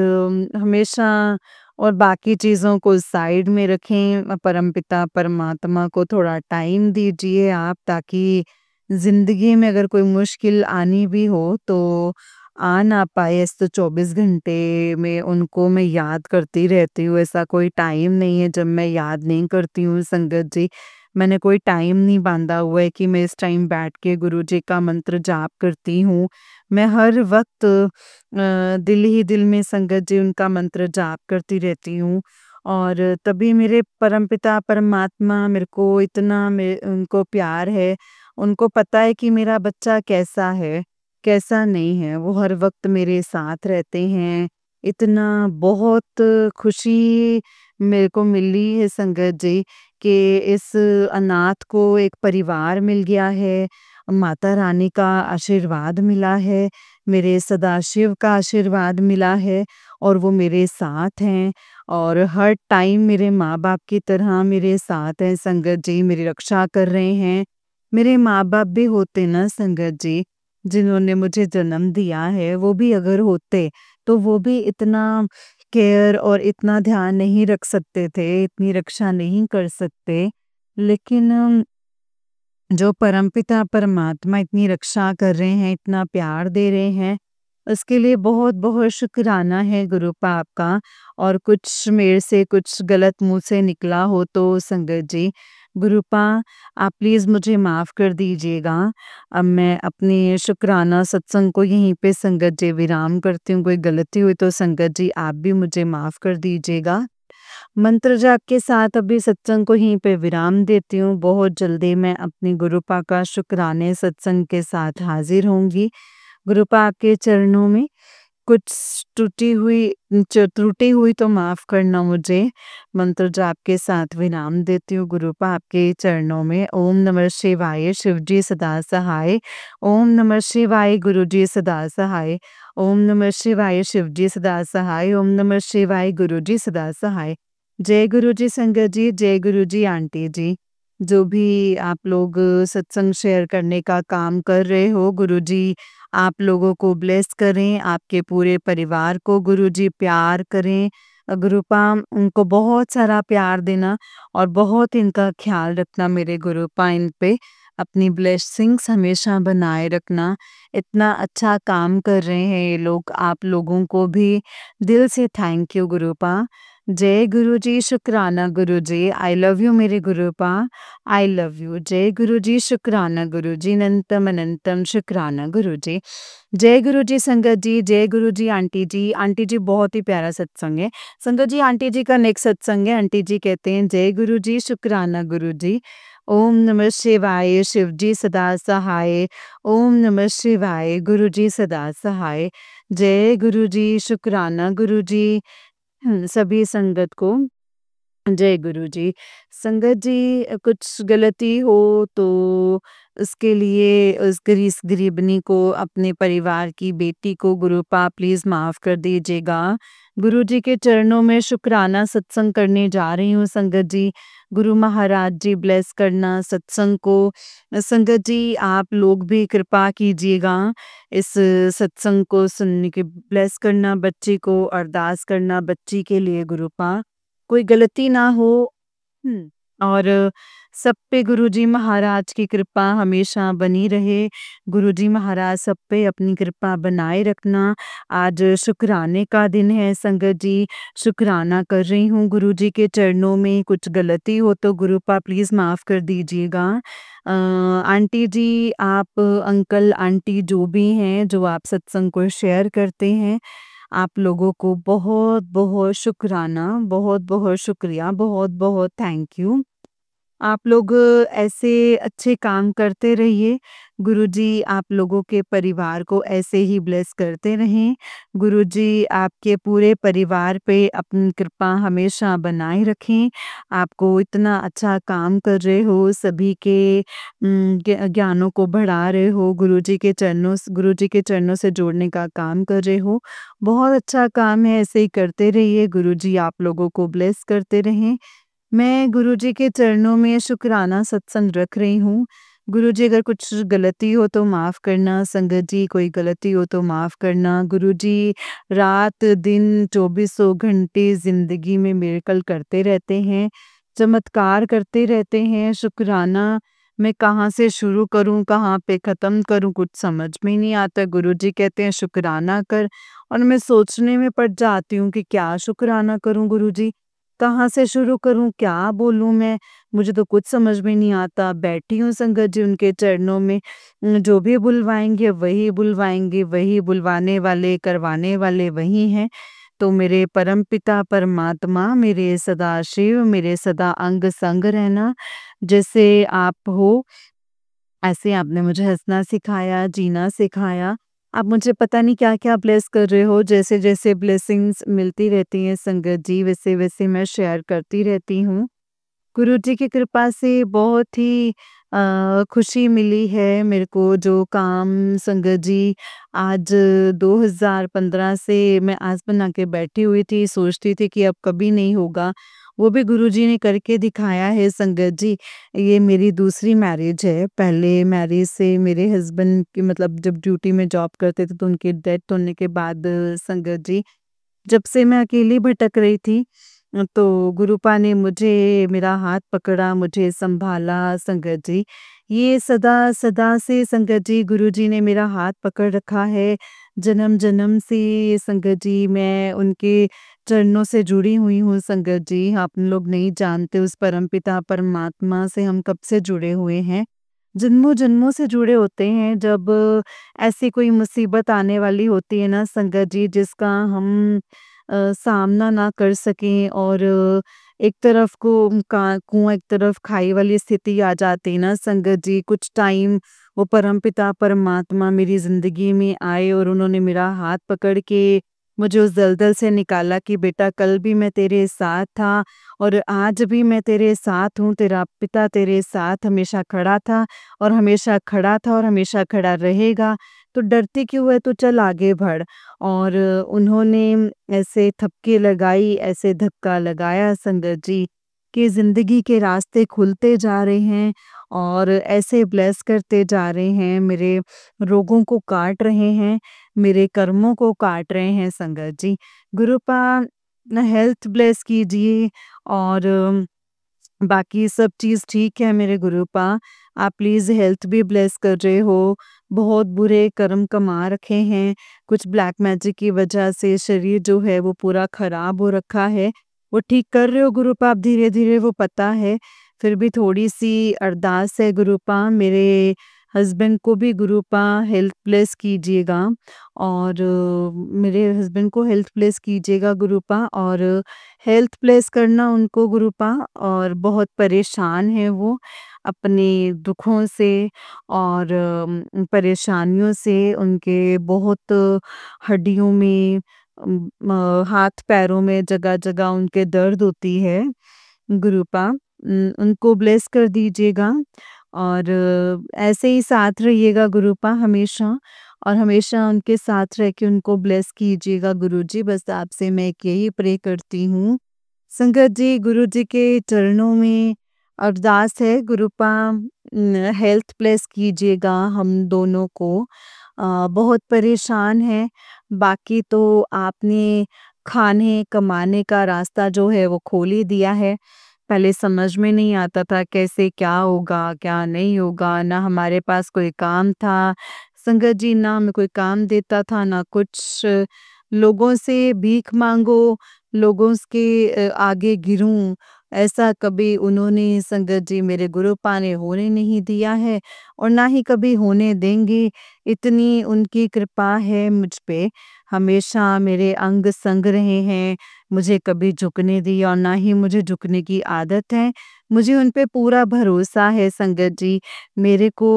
हमेशा, और बाकी चीज़ों को साइड में रखें, परमपिता परमात्मा को थोड़ा टाइम दीजिए आप, ताकि ज़िंदगी में अगर कोई मुश्किल आनी भी हो तो आ ना पाए। ऐसे तो 24 घंटे में उनको मैं याद करती रहती हूँ, ऐसा कोई टाइम नहीं है जब मैं याद नहीं करती हूँ संगत जी। मैंने कोई टाइम नहीं बाँधा हुआ है कि मैं इस टाइम बैठ के गुरुजी का मंत्र जाप करती हूँ। मैं हर वक़्त दिल ही दिल में संगत जी उनका मंत्र जाप करती रहती हूँ, और तभी मेरे परमपिता परमात्मा मेरे को इतना में उनको प्यार है, उनको पता है कि मेरा बच्चा कैसा है, कैसा नहीं है। वो हर वक़्त मेरे साथ रहते हैं। इतना बहुत खुशी मेरे को मिली है संगत जी कि इस अनाथ को एक परिवार मिल गया है, माता रानी का आशीर्वाद मिला है, मेरे सदाशिव का आशीर्वाद मिला है, और वो मेरे साथ हैं, और हर टाइम मेरे माँ-बाप की तरह मेरे साथ हैं संगत जी, मेरी रक्षा कर रहे हैं। मेरे माँ-बाप भी होते ना संगत जी, जिन्होंने मुझे जन्म दिया है, वो भी अगर होते, तो वो भी इतना केयर और इतना ध्यान नहीं रख सकते थे, इतनी रक्षा नहीं कर सकते। लेकिन जो परमपिता परमात्मा इतनी रक्षा कर रहे हैं, इतना प्यार दे रहे हैं, उसके लिए बहुत-बहुत शुक्राना है गुरुपा आपका। और कुछ मेरे से कुछ गलत मुँह से निकला हो तो संगत जी, गुरुपा आप प्लीज़ मुझे माफ़ कर दीजिएगा। अब मैं अपने शुक्राना सत्संग को यहीं पे संगत जी विराम करती हूँ। कोई गलती हुई तो संगत जी आप भी मुझे माफ़ कर दीजिएगा। मंत्र जाप के साथ अभी सत्संग को यहीं पे विराम देती हूँ। बहुत जल्दी मैं अपनी गुरुपा का शुक्राने सत्संग के साथ हाजिर होंगी। गुरुपा आपके चरणों में कुछ त्रुटि हुई तो माफ़ करना मुझे। मंत्र जाप के साथ विराम देती हूँ गुरुपा आपके चरणों में। ओम नमः शिवाय, शिव जी सदा सहाय। ओम नमः शिवाय, गुरु जी सदा सहाय। ओम नमः शिवाय, शिव जी सदा सहाय। ओम नमः शिवाय, गुरु जी सदा सहाय। जय गुरु जी संगत जी, जय गुरु जी आंटी जी। जो भी आप लोग सत्संग शेयर करने का काम कर रहे हो, गुरु जी आप लोगों को ब्लेस करें, आपके पूरे परिवार को गुरु जी प्यार करें। गुरुपा उनको बहुत सारा प्यार देना और बहुत इनका ख्याल रखना मेरे गुरुपा इन पे अपनी ब्लेसिंग्स हमेशा बनाए रखना। इतना अच्छा काम कर रहे हैं ये लोग, आप लोगों को भी दिल से थैंक यू गुरुपा। जय गुरु जी, शुक्राना गुरु जी, आई लव यू मेरे गुरुपा, आई लव यू। जय गुरु जी, शुक्राना गुरु जी, अनंतम अनंतम शुक्राना गुरु जी। जय गुरु जी संगत जी, जय गुरु जी आंटी जी। आंटी जी बहुत ही प्यारा सत्संग है। संगत जी आंटी जी का नेक्स्ट सत्संग है। आंटी जी कहते हैं जय गुरु जी, शुक्राना गुरु जी। ओम नमः शिवाय, शिव जी सदा सहाय। ओम नमः शिवाय, गुरु जी सदा सहाय। जय गुरु जी, शुक्राना गुरु जी। सभी संगत को जय गुरु जी। संगत जी कुछ गलती हो तो उसके लिए इस गरीबनी को, अपने परिवार की बेटी को गुरुपा प्लीज़ माफ़ कर दीजिएगा। गुरु जी के चरणों में शुक्राना सत्संग करने जा रही हूँ संगत जी। गुरु महाराज जी ब्लेस करना सत्संग को। संगत जी आप लोग भी कृपा कीजिएगा इस सत्संग को सुनने के, ब्लेस करना बच्ची को, अरदास करना बच्ची के लिए गुरुपा। कोई गलती ना हो। और सब पे गुरुजी महाराज की कृपा हमेशा बनी रहे। गुरुजी महाराज सब पे अपनी कृपा बनाए रखना। आज शुक्राने का दिन है संगत जी, शुक्राना कर रही हूँ गुरुजी के चरणों में। कुछ गलती हो तो गुरुपा प्लीज़ माफ़ कर दीजिएगा। आंटी जी आप, अंकल आंटी जो भी हैं, जो आप सत्संग को शेयर करते हैं, आप लोगों को बहुत-बहुत शुक्राना, बहुत-बहुत शुक्रिया, बहुत-बहुत थैंक यू। आप लोग ऐसे अच्छे काम करते रहिए। गुरुजी आप लोगों के परिवार को ऐसे ही ब्लेस करते रहें। गुरुजी आपके पूरे परिवार पे अपनी कृपा हमेशा बनाए रखें। आपको इतना अच्छा काम कर रहे हो, सभी के ज्ञानों को बढ़ा रहे हो, गुरुजी के चरणों से जोड़ने का काम कर रहे हो। बहुत अच्छा काम है, ऐसे ही करते रहिए। गुरुजी आप लोगों को ब्लेस करते रहें। मैं गुरुजी के चरणों में शुक्राना सत्संग रख रही हूँ। गुरुजी अगर कुछ गलती हो तो माफ़ करना, संगत जी कोई गलती हो तो माफ़ करना। गुरुजी रात-दिन चौबीसों घंटे ज़िंदगी में मिरेकल करते रहते हैं, चमत्कार करते रहते हैं। शुक्राना मैं कहाँ से शुरू करूँ, कहाँ पे ख़त्म करूँ, कुछ समझ में ही नहीं आता। गुरुजी कहते हैं शुक्राना कर, और मैं सोचने में पड़ जाती हूँ कि क्या शुक्राना करूँ गुरुजी? कहाँ से शुरू करूँ, क्या बोलूँ मैं? मुझे तो कुछ समझ में नहीं आता। बैठी हूँ संगत जी उनके चरणों में। जो भी बुलवाएँगे वही बुलवाएँगे, वही बुलवाने वाले, करवाने वाले वही हैं। तो मेरे परमपिता परमात्मा, मेरे सदाशिव, मेरे सदा अंग संग रहना। जैसे आप हो, ऐसे आपने मुझे हँसना सिखाया, जीना सिखाया। आप मुझे पता नहीं क्या-क्या ब्लेस कर रहे हो, जैसे-जैसे ब्लेसिंग्स मिलती रहती हैं संगत जी, वैसे-वैसे मैं शेयर करती रहती हूँ। गुरुजी की कृपा से बहुत ही खुशी मिली है मेरे को, जो काम संगत जी आज 2015 से मैं आस बना के बैठी हुई थी, सोचती थी कि अब कभी नहीं होगा, वो भी गुरुजी ने करके दिखाया है संगत जी। ये मेरी दूसरी मैरिज है। पहले मैरिज से मेरे हस्बैंड की, मतलब जब ड्यूटी में जॉब करते थे तो उनकी डेथ होने के बाद संगत जी, जब से मैं अकेली भटक रही थी, तो गुरुपा ने मुझे, मेरा हाथ पकड़ा, मुझे सँभाला संगत जी। ये सदा-सदा से संगत जी गुरुजी ने मेरा हाथ पकड़ रखा है। जन्म-जन्म से संगत जी मैं उनके चरणों से जुड़ी हुई हूँ संगत जी। आप लोग नहीं जानते उस परमपिता परमात्मा से हम कब से जुड़े हुए हैं। जन्मों-जन्मों से जुड़े होते हैं। जब ऐसी कोई मुसीबत आने वाली होती है ना संगत जी, जिसका हम सामना ना कर सकें, और एक तरफ को का कुआँ, एक तरफ खाई वाली स्थिति आ जाती है ना संगत जी, कुछ टाइम वो परमपिता परमात्मा मेरी ज़िंदगी में आए और उन्होंने मेरा हाथ पकड़ के मुझे उस दलदल से निकाला कि बेटा कल भी मैं तेरे साथ था और आज भी मैं तेरे साथ हूँ, तेरा पिता तेरे साथ हमेशा खड़ा था और हमेशा खड़ा था और हमेशा खड़ा रहेगा। तो डरती क्यों है, तो चल आगे बढ़। और उन्होंने ऐसे थपकी लगाई, ऐसे धक्का लगाया संगत जी कि ज़िंदगी के रास्ते खुलते जा रहे हैं और ऐसे ब्लेस करते जा रहे हैं, मेरे रोगों को काट रहे हैं, मेरे कर्मों को काट रहे हैं संगत जी। गुरुपा हेल्थ ब्लेस कीजिए और बाकी सब चीज़ ठीक है मेरे गुरुपा। आप प्लीज़ हेल्थ भी ब्लेस कर रहे हो। बहुत बुरे कर्म कमा रखे हैं। कुछ ब्लैक मैजिक की वजह से शरीर जो है वो पूरा ख़राब हो रखा है। वो ठीक कर रहे हो गुरुपा आप धीरे-धीरे, वो पता है। फिर भी थोड़ी-सी अरदास है गुरुपा, मेरे हस्बैंड को भी गुरुपा हेल्थ ब्लेस कीजिएगा और मेरे हस्बैंड को हेल्थ ब्लेस कीजिएगा गुरुपा और हेल्थ ब्लेस करना उनको गुरुपा। और बहुत परेशान हैं वो अपने दुखों से और परेशानियों से। उनके बहुत हड्डियों में हाथ पैरों में जगह-जगह उनके दर्द होती है गुरुपा। उनको ब्लेस कर दीजिएगा और ऐसे ही साथ रहिएगा गुरुपा हमेशा और हमेशा उनके साथ रह के उनको ब्लेस कीजिएगा गुरुजी। बस आपसे मैं एक यही प्रे करती हूँ। संगत जी, गुरुजी के चरणों में अरदास है गुरुपा हेल्थ ब्लेस कीजिएगा हम दोनों को। बहुत परेशान हैं, बाकी तो आपने खाने कमाने का रास्ता जो है वो खोल ही दिया है। पहले समझ में नहीं आता था कैसे क्या होगा, क्या नहीं होगा, ना हमारे पास कोई काम था। संगत जी ना हमें कोई काम देता था, ना कुछ। लोगों से भीख माँगो, लोगों के आगे गिरूँ, ऐसा कभी उन्होंने संगत जी मेरे गुरुपा ने होने नहीं दिया है और ना ही कभी होने देंगे। इतनी उनकी कृपा है मुझ पे, हमेशा मेरे अंग संग रहे हैं, मुझे कभी झुकने दी और ना ही मुझे झुकने की आदत है। मुझे उन पे पूरा भरोसा है संगत जी। मेरे को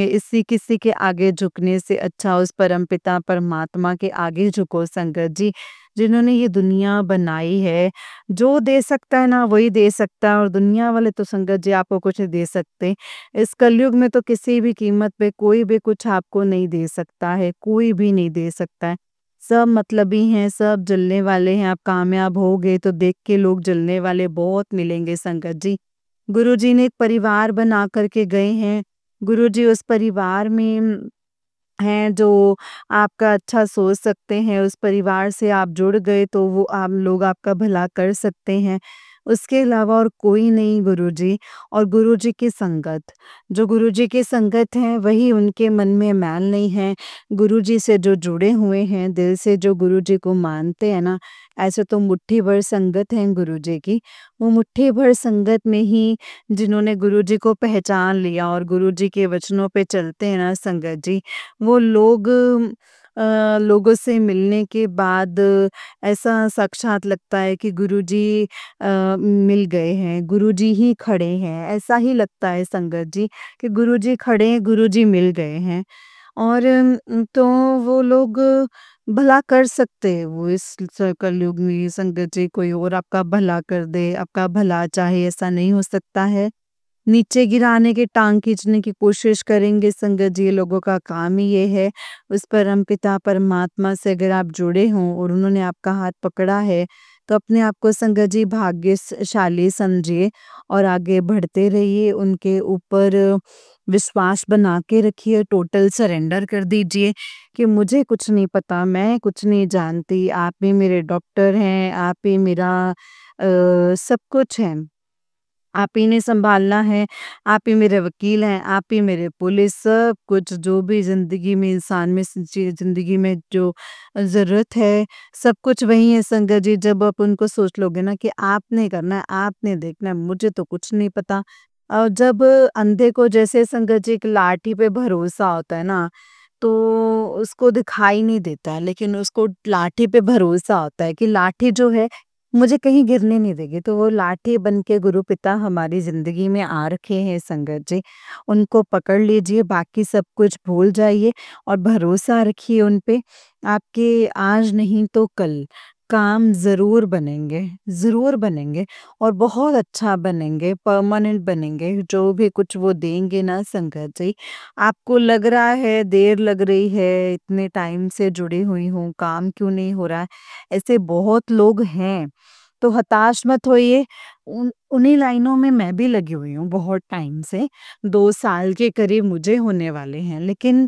इसी किसी के आगे झुकने से अच्छा उस परमपिता परमात्मा के आगे झुको संगत जी, जिन्होंने ये दुनिया बनाई है। जो दे सकता है ना वही दे सकता है और दुनिया वाले तो संगत जी आपको कुछ नहीं दे सकते। इस कलयुग में तो किसी भी कीमत पे कोई भी कुछ आपको नहीं दे सकता है, कोई भी नहीं दे सकता है। सब मतलबी हैं, सब जलने वाले हैं। आप कामयाब होगे तो देख के लोग जलने वाले बहुत मिलेंगे संगत जी। गुरुजी ने एक परिवार बना कर के गए हैं। गुरुजी उस परिवार में हैं जो आपका अच्छा सोच सकते हैं, उस परिवार से आप जुड़ गए तो वो आप लोग आपका भला कर सकते हैं। उसके अलावा और कोई नहीं गुरुजी। और गुरुजी की संगत, जो गुरुजी की संगत हैं वही उनके मन में मैल नहीं है। गुरुजी से जो जुड़े हुए हैं, दिल से जो गुरुजी को मानते हैं ना, ऐसे तो मुट्ठी भर संगत हैं गुरुजी की। वो मुट्ठी भर संगत में ही जिन्होंने गुरुजी को पहचान लिया और गुरुजी के वचनों पे चलते हैं ना संगत जी, वो लोग लोगों से मिलने के बाद ऐसा साक्षात लगता है कि गुरुजी मिल गए हैं, गुरुजी ही खड़े हैं, ऐसा ही लगता है संगत जी कि गुरुजी खड़े हैं, गुरुजी मिल गए हैं। और तो वो लोग भला कर सकते हैं, वो इस कलयुग में संगत जी कोई और आपका भला कर दे, आपका भला चाहे ऐसा नहीं हो सकता है। नीचे गिराने की, टाँग खींचने की कोशिश करेंगे संगत जी, ये लोगों का काम ही ये है। उस परमपिता परमात्मा से अगर आप जुड़े हों और उन्होंने आपका हाथ पकड़ा है, तो अपने आप को संगत जी भाग्यशाली समझिए और आगे बढ़ते रहिए। उनके ऊपर विश्वास बना के रखिए, टोटल सरेंडर कर दीजिए कि मुझे कुछ नहीं पता, मैं कुछ नहीं जानती, आप ही मेरे डॉक्टर हैं, आप ही मेरा सब कुछ हैं। आप ही ने सँभालना है, आप ही मेरे वकील हैं, आप ही मेरे पुलिस, सब कुछ जो भी ज़िंदगी में इंसान में ज़िंदगी में जो ज़रूरत है, सब कुछ वही है संगत जी। जब आप उनको सोच लोगे ना कि आपने करना है, आपने देखना है, मुझे तो कुछ नहीं पता। और जब अंधे को जैसे संगत जी एक लाठी पे भरोसा होता है ना, तो उसको दिखाई नहीं देता है, लेकिन उसको लाठी पे भरोसा होता है कि लाठी जो है मुझे कहीं गिरने नहीं देगी। तो वो लाठी बन के गुरु पिता हमारी ज़िंदगी में आ रखे हैं संगत जी। उनको पकड़ लीजिए, बाकी सब कुछ भूल जाइए और भरोसा रखिए उन पे। आपके आज नहीं तो कल काम ज़रूर बनेंगे और बहुत अच्छा बनेंगे, परमानेंट बनेंगे। जो भी कुछ वो देंगे ना संगत जी, आपको लग रहा है देर लग रही है, इतने टाइम से जुड़ी हुई हूँ, काम क्यों नहीं हो रहा है? ऐसे बहुत लोग हैं, तो हताश मत होइए। उन्हीं लाइनों में मैं भी लगी हुई हूँ बहुत टाइम से, 2 साल के करीब मुझे होने वाले हैं। लेकिन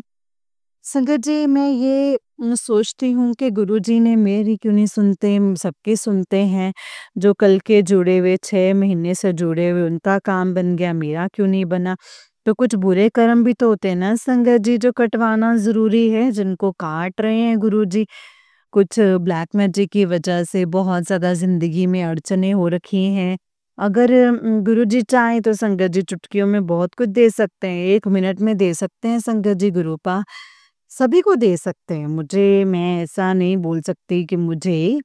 संगत जी, मैं ये सोचती हूँ कि गुरुजी ने मेरी क्यों नहीं सुनते, सबके सुनते हैं। जो कल के जुड़े हुए 6 महीने से जुड़े हुए उनका काम बन गया, मेरा क्यों नहीं बना? तो कुछ बुरे कर्म भी तो होते हैं ना संगत जी, जो कटवाना ज़रूरी है, जिनको काट रहे हैं गुरुजी। कुछ ब्लैक मैजिक की वजह से बहुत ज़्यादा ज़िंदगी में अड़चनें हो रखी हैं। अगर गुरुजी चाहें तो संगत जी चुटकियों में बहुत कुछ दे सकते हैं, 1 मिनट में दे सकते हैं संगत जी गुरुपा। सभी को दे सकते हैं, मुझे मैं ऐसा नहीं बोल सकती कि मुझे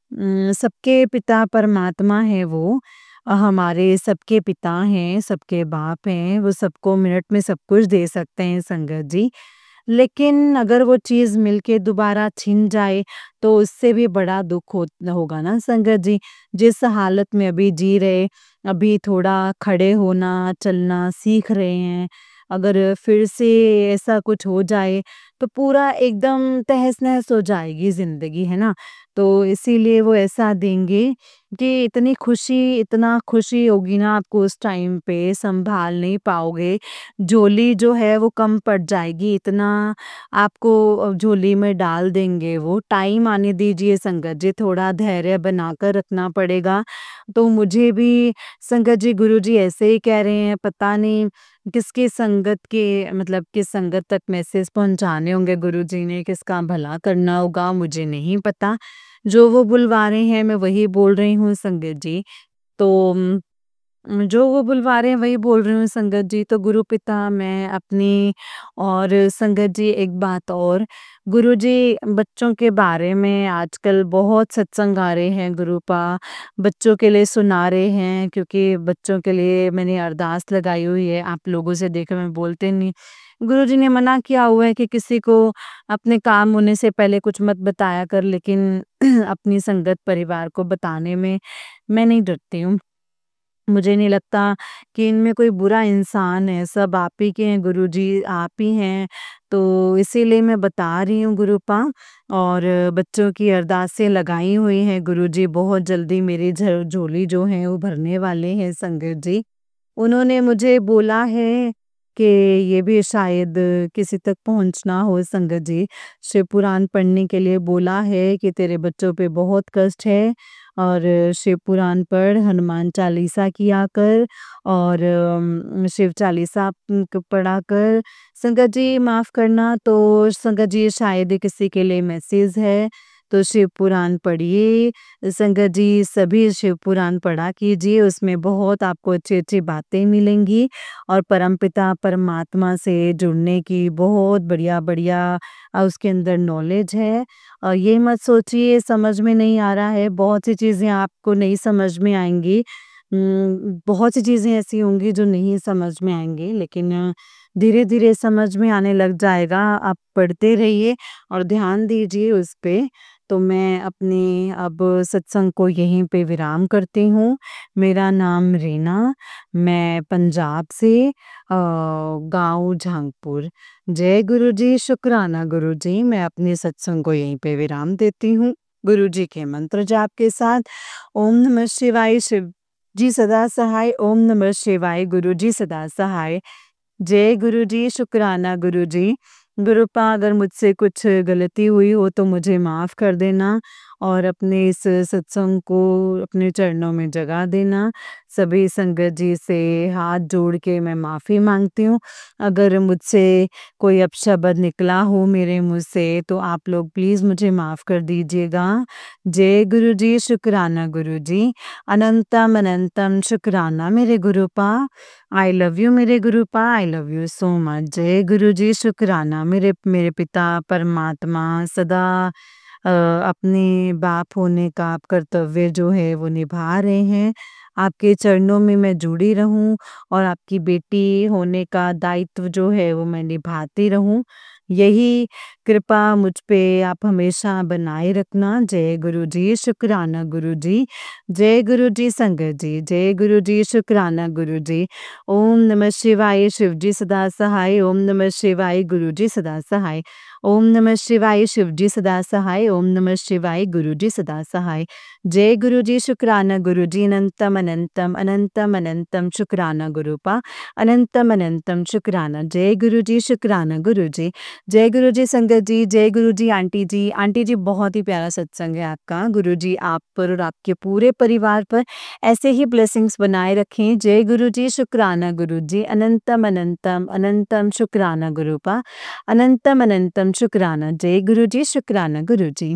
सबके पिता परमात्मा है वो। हमारे सबके पिता हैं, सबके बाप हैं, वो सबको मिनट में सब कुछ दे सकते हैं संगत जी। लेकिन अगर वो चीज़ मिलके दोबारा छिन जाए, तो उससे भी बड़ा दुःख होगा ना संगत जी। जिस हालत में अभी जी रहे, अभी थोड़ा खड़े होना, चलना सीख रहे हैं, अगर फिर से ऐसा कुछ हो जाए, तो पूरा एकदम तहस-नहस हो जाएगी ज़िंदगी, है ना? तो इसीलिए वो ऐसा देंगे कि इतना खुशी होगी ना आपको उस टाइम पे, सँभाल नहीं पाओगे। झोली जो है वो कम पड़ जाएगी, इतना आपको झोली में डाल देंगे वो। टाइम आने दीजिए संगत जी, थोड़ा धैर्य बनाकर रखना पड़ेगा। तो मुझे भी संगत जी गुरुजी ऐसे ही कह रहे हैं, पता नहीं किसकी संगत के मतलब किस संगत तक मैसेज पहुँचाने होंगे गुरुजी ने, किसका भला करना होगा मुझे नहीं पता। जो वो बुलवा रहे हैं मैं वही बोल रही हूँ संगत जी। तो जो वो बुलवा रहे हैं वही बोल रही हूँ संगत जी। तो गुरु पिता मैं अपनी और संगत जी एक बात और, गुरुजी बच्चों के बारे में आजकल बहुत सत्संग आ रहे हैं गुरुपा, बच्चों के लिए सुना रहे हैं, क्योंकि बच्चों के लिए मैंने अरदास लगाई हुई है। आप लोगों से देखकर मैं बोलते नहीं। गुरुजी ने मना किया हुआ है कि किसी को अपने काम होने से पहले कुछ मत बताया कर, लेकिन अपनी संगत परिवार को बताने में मैं नहीं डरती हूँ। मुझे नहीं लगता कि इनमें कोई बुरा इंसान है, सब आप ही के हैं गुरुजी, आप ही हैं। तो इसीलिए मैं बता रही हूँ गुरुपा, और बच्चों की अरदासें लगाई हुई हैं गुरुजी, बहुत जल्दी मेरी झोली जो है वो भरने वाले हैं संगत जी। उन्होंने मुझे बोला है कि ये भी शायद किसी तक पहुँचना हो संगत जी। शिव पुराण पढ़ने के लिए बोला है कि तेरे बच्चों पे बहुत कष्ट है, और शिव पुराण पढ़, हनुमान चालीसा किया कर, और शिव चालीसा पढ़ा कर। संगत जी माफ़ करना, तो संगत जी शायद ये किसी के लिए मैसेज है, तो शिव पुराण पढ़िए। संगत जी सभी शिव पुराण पढ़ा कीजिए, उसमें बहुत आपको अच्छी-अच्छी बातें मिलेंगी, और परमपिता परमात्मा से जुड़ने की बहुत बढ़िया-बढ़िया उसके अंदर नॉलेज है। ये मत सोचिए समझ में नहीं आ रहा है, बहुत सी चीज़ें आपको नहीं समझ में आएँगी। बहुत सी चीज़ें ऐसी होंगी जो नहीं समझ में आएँगी, लेकिन धीरे-धीरे समझ में आने लग जाएगा। आप पढ़ते रहिए और ध्यान दीजिए उस पे। तो मैं अपने अब सत्संग को यहीं पे विराम करती हूँ। मेरा नाम रीना, मैं पंजाब से, गाँव जहांगपुर। जय गुरु जी, शुक्राना गुरु जी। मैं अपने सत्संग को यहीं पे विराम देती हूँ। गुरु जी के मंत्र जाप के साथ, ओम नमः शिवाय, शिव जी सदा सहाय, ओम नमः शिवाय, गुरु जी सदा सहाय। जय गुरु जी, शुक्राना गुरु जी। गुरुपा अगर मुझसे कुछ गलती हुई हो तो मुझे माफ़ कर देना, और अपने इस सत्संग को अपने चरणों में जगह देना। सभी संगत जी से हाथ जोड़ के मैं माफ़ी माँगती हूँ। अगर मुझसे कोई अपशब्द निकला हो मेरे मुँह से, तो आप लोग प्लीज़ मुझे माफ़ कर दीजिएगा। जय गुरु जी, शुक्राना गुरु जी। अनंतम अनंतम शुक्राना मेरे गुरुपा। आई लव यू मेरे Gurupa, I love you so much. जय गुरु जी, शुक्राना मेरे मेरे पिता परमात्मा सदा अपने बाप होने का आप कर्तव्य जो है वो निभा रहे हैं। आपके चरणों में मैं जुड़ी रहूं, और आपकी बेटी होने का दायित्व जो है वो मैं निभाती रहूं। यही कृपा मुझ पे आप हमेशा बनाए रखना। जय गुरु जी, शुक्राना गुरु जी। जय गुरु जी संगत जी, जय गुरु जी, शुक्राना गुरु जी। ओम नमः शिवाय, शिव जी सदा सहाय। ओम नमः शिवाय, गुरु जी सदा सहाय। ओम नमः शिवाय, शिव जी सदा सहाय। ओम नमः शिवाय, गुरु जी सदा सहाय। जय गुरु जी, शुक्राना गुरु जी। अनंतम अनंतम अनंतम अनंतम शुक्राना गुरुपा। अनंतम अनंतम शुक्राना। जय गुरु जी, शुक्राना गुरु जी। जय गुरु जी संगत जी, जय गुरु जी आंटी जी। आंटी जी बहुत ही प्यारा सत्संग है आपका। गुरु जी आप पर और आपके पूरे परिवार पर ऐसे ही ब्लेसिंग्स बनाए रखें। जय गुरु जी, शुक्राना गुरु जी। अनंतम अनंतम अनंतम शुक्राना गुरुपा। अनंतम अनंतम शुक्राना। जय गुरु जी, शुक्राना गुरु जी।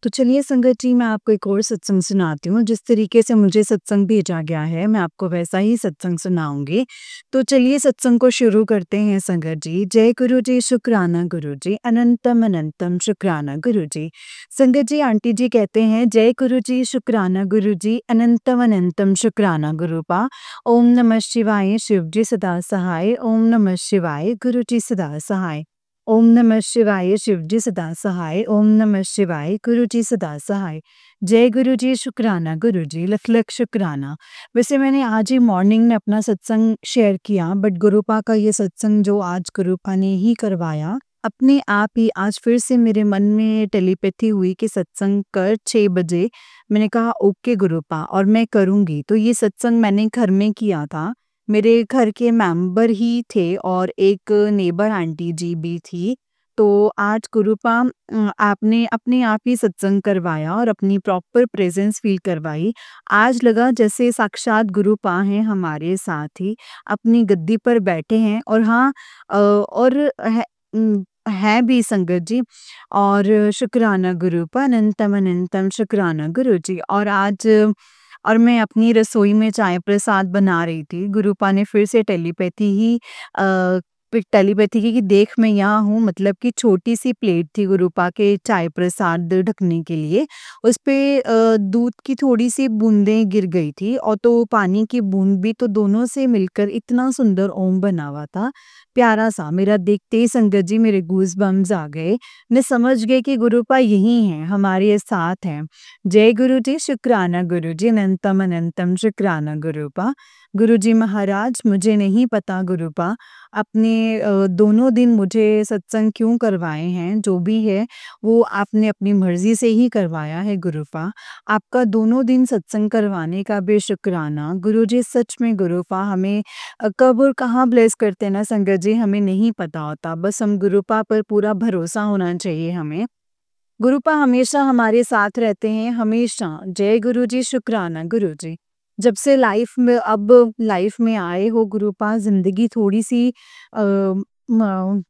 तो चलिए संगत जी, मैं आपको एक और सत्संग सुनाती हूँ। जिस तरीके से मुझे सत्संग भेजा गया है, मैं आपको वैसा ही सत्संग सुनाऊँगी। तो चलिए सत्संग को शुरू करते हैं संगत जी। जय गुरु जी, शुक्राना गुरु जी। अनंतम अनंतम शुक्राना गुरु जी। संगत जी आंटी जी कहते हैं, जय गुरु जी, शुक्राना गुरु जी। अनंतम अनंतम शुक्राना गुरुपा। ओम नमः शिवाय, शिव जी सदा सहाय। ओम नमः शिवाय, गुरु जी सदा सहाय। ओम नमः शिवाय, शिव जी सदा सहाय। ओम नमः शिवाय, गुरु जी सदा सहाय। जय गुरु जी, शुक्राना गुरु जी। लख लख शुक्राना। वैसे मैंने आज ही मॉर्निंग में अपना सत्संग शेयर किया, बट गुरुपा का ये सत्संग जो आज गुरुपा ने ही करवाया, अपने आप ही आज फिर से मेरे मन में टेलीपैथी हुई कि सत्संग कर 6 बजे। मैंने कहा ओके गुरुपा, और मैं करूँगी। तो ये सत्संग मैंने घर में किया था। मेरे घर के मेंबर ही थे और एक नेबर आंटी जी भी थी। तो आज गुरुपा आपने अपने आप ही सत्संग करवाया और अपनी प्रॉपर प्रेजेंस फील करवाई। आज लगा जैसे साक्षात गुरुपा हैं हमारे साथ ही, अपनी गद्दी पर बैठे हैं। और हाँ, और है भी संगत जी। और शुक्राना गुरुपा। अनंतम अनंतम शुक्राना गुरु जी। और मैं अपनी रसोई में चाय प्रसाद बना रही थी। गुरुपा ने फिर से टेलीपैथी की देख मैं यहाँ हूँ, मतलब कि छोटी-सी प्लेट थी गुरुपा के चाय प्रसाद ढकने के लिए। उसपे दूध की थोड़ी-सी बूँदें गिर गई थी, और तो पानी की बूँद भी, तो दोनों से मिलकर इतना सुंदर ओम बना हुआ था, प्यारा-सा। मेरा देखते ही संगत जी मेरे गूज़बम्प्स आ गए। मैं समझ गई कि गुरुपा यही हैं, हमारे साथ हैं। जय गुरु जी, शुक्राना गुरु जी। अनंतम अनंतम शुक्राना गुरुपा। गुरु जी महाराज, मुझे नहीं पता गुरुपा, आपने दोनों दिन मुझे सत्संग क्यों करवाए हैं, जो भी है वो आपने अपनी मर्ज़ी से ही करवाया है गुरुपा। आपका दोनों दिन सत्संग करवाने का भी शुक्राना। गुरु जी सच में गुरुपा हमें कब और कहाँ ब्लेस करते हैं ना संगत जी, हमें नहीं पता होता। बस हम गुरुपा पर पूरा भरोसा होना चाहिए हमें। गुरुपा हमेशा हमारे साथ रहते हैं, हमेशा। जय गुरु जी, शुक्राना गुरु जी। जब से लाइफ में आए हो गुरुपा, ज़िंदगी थोड़ी-सी अ, म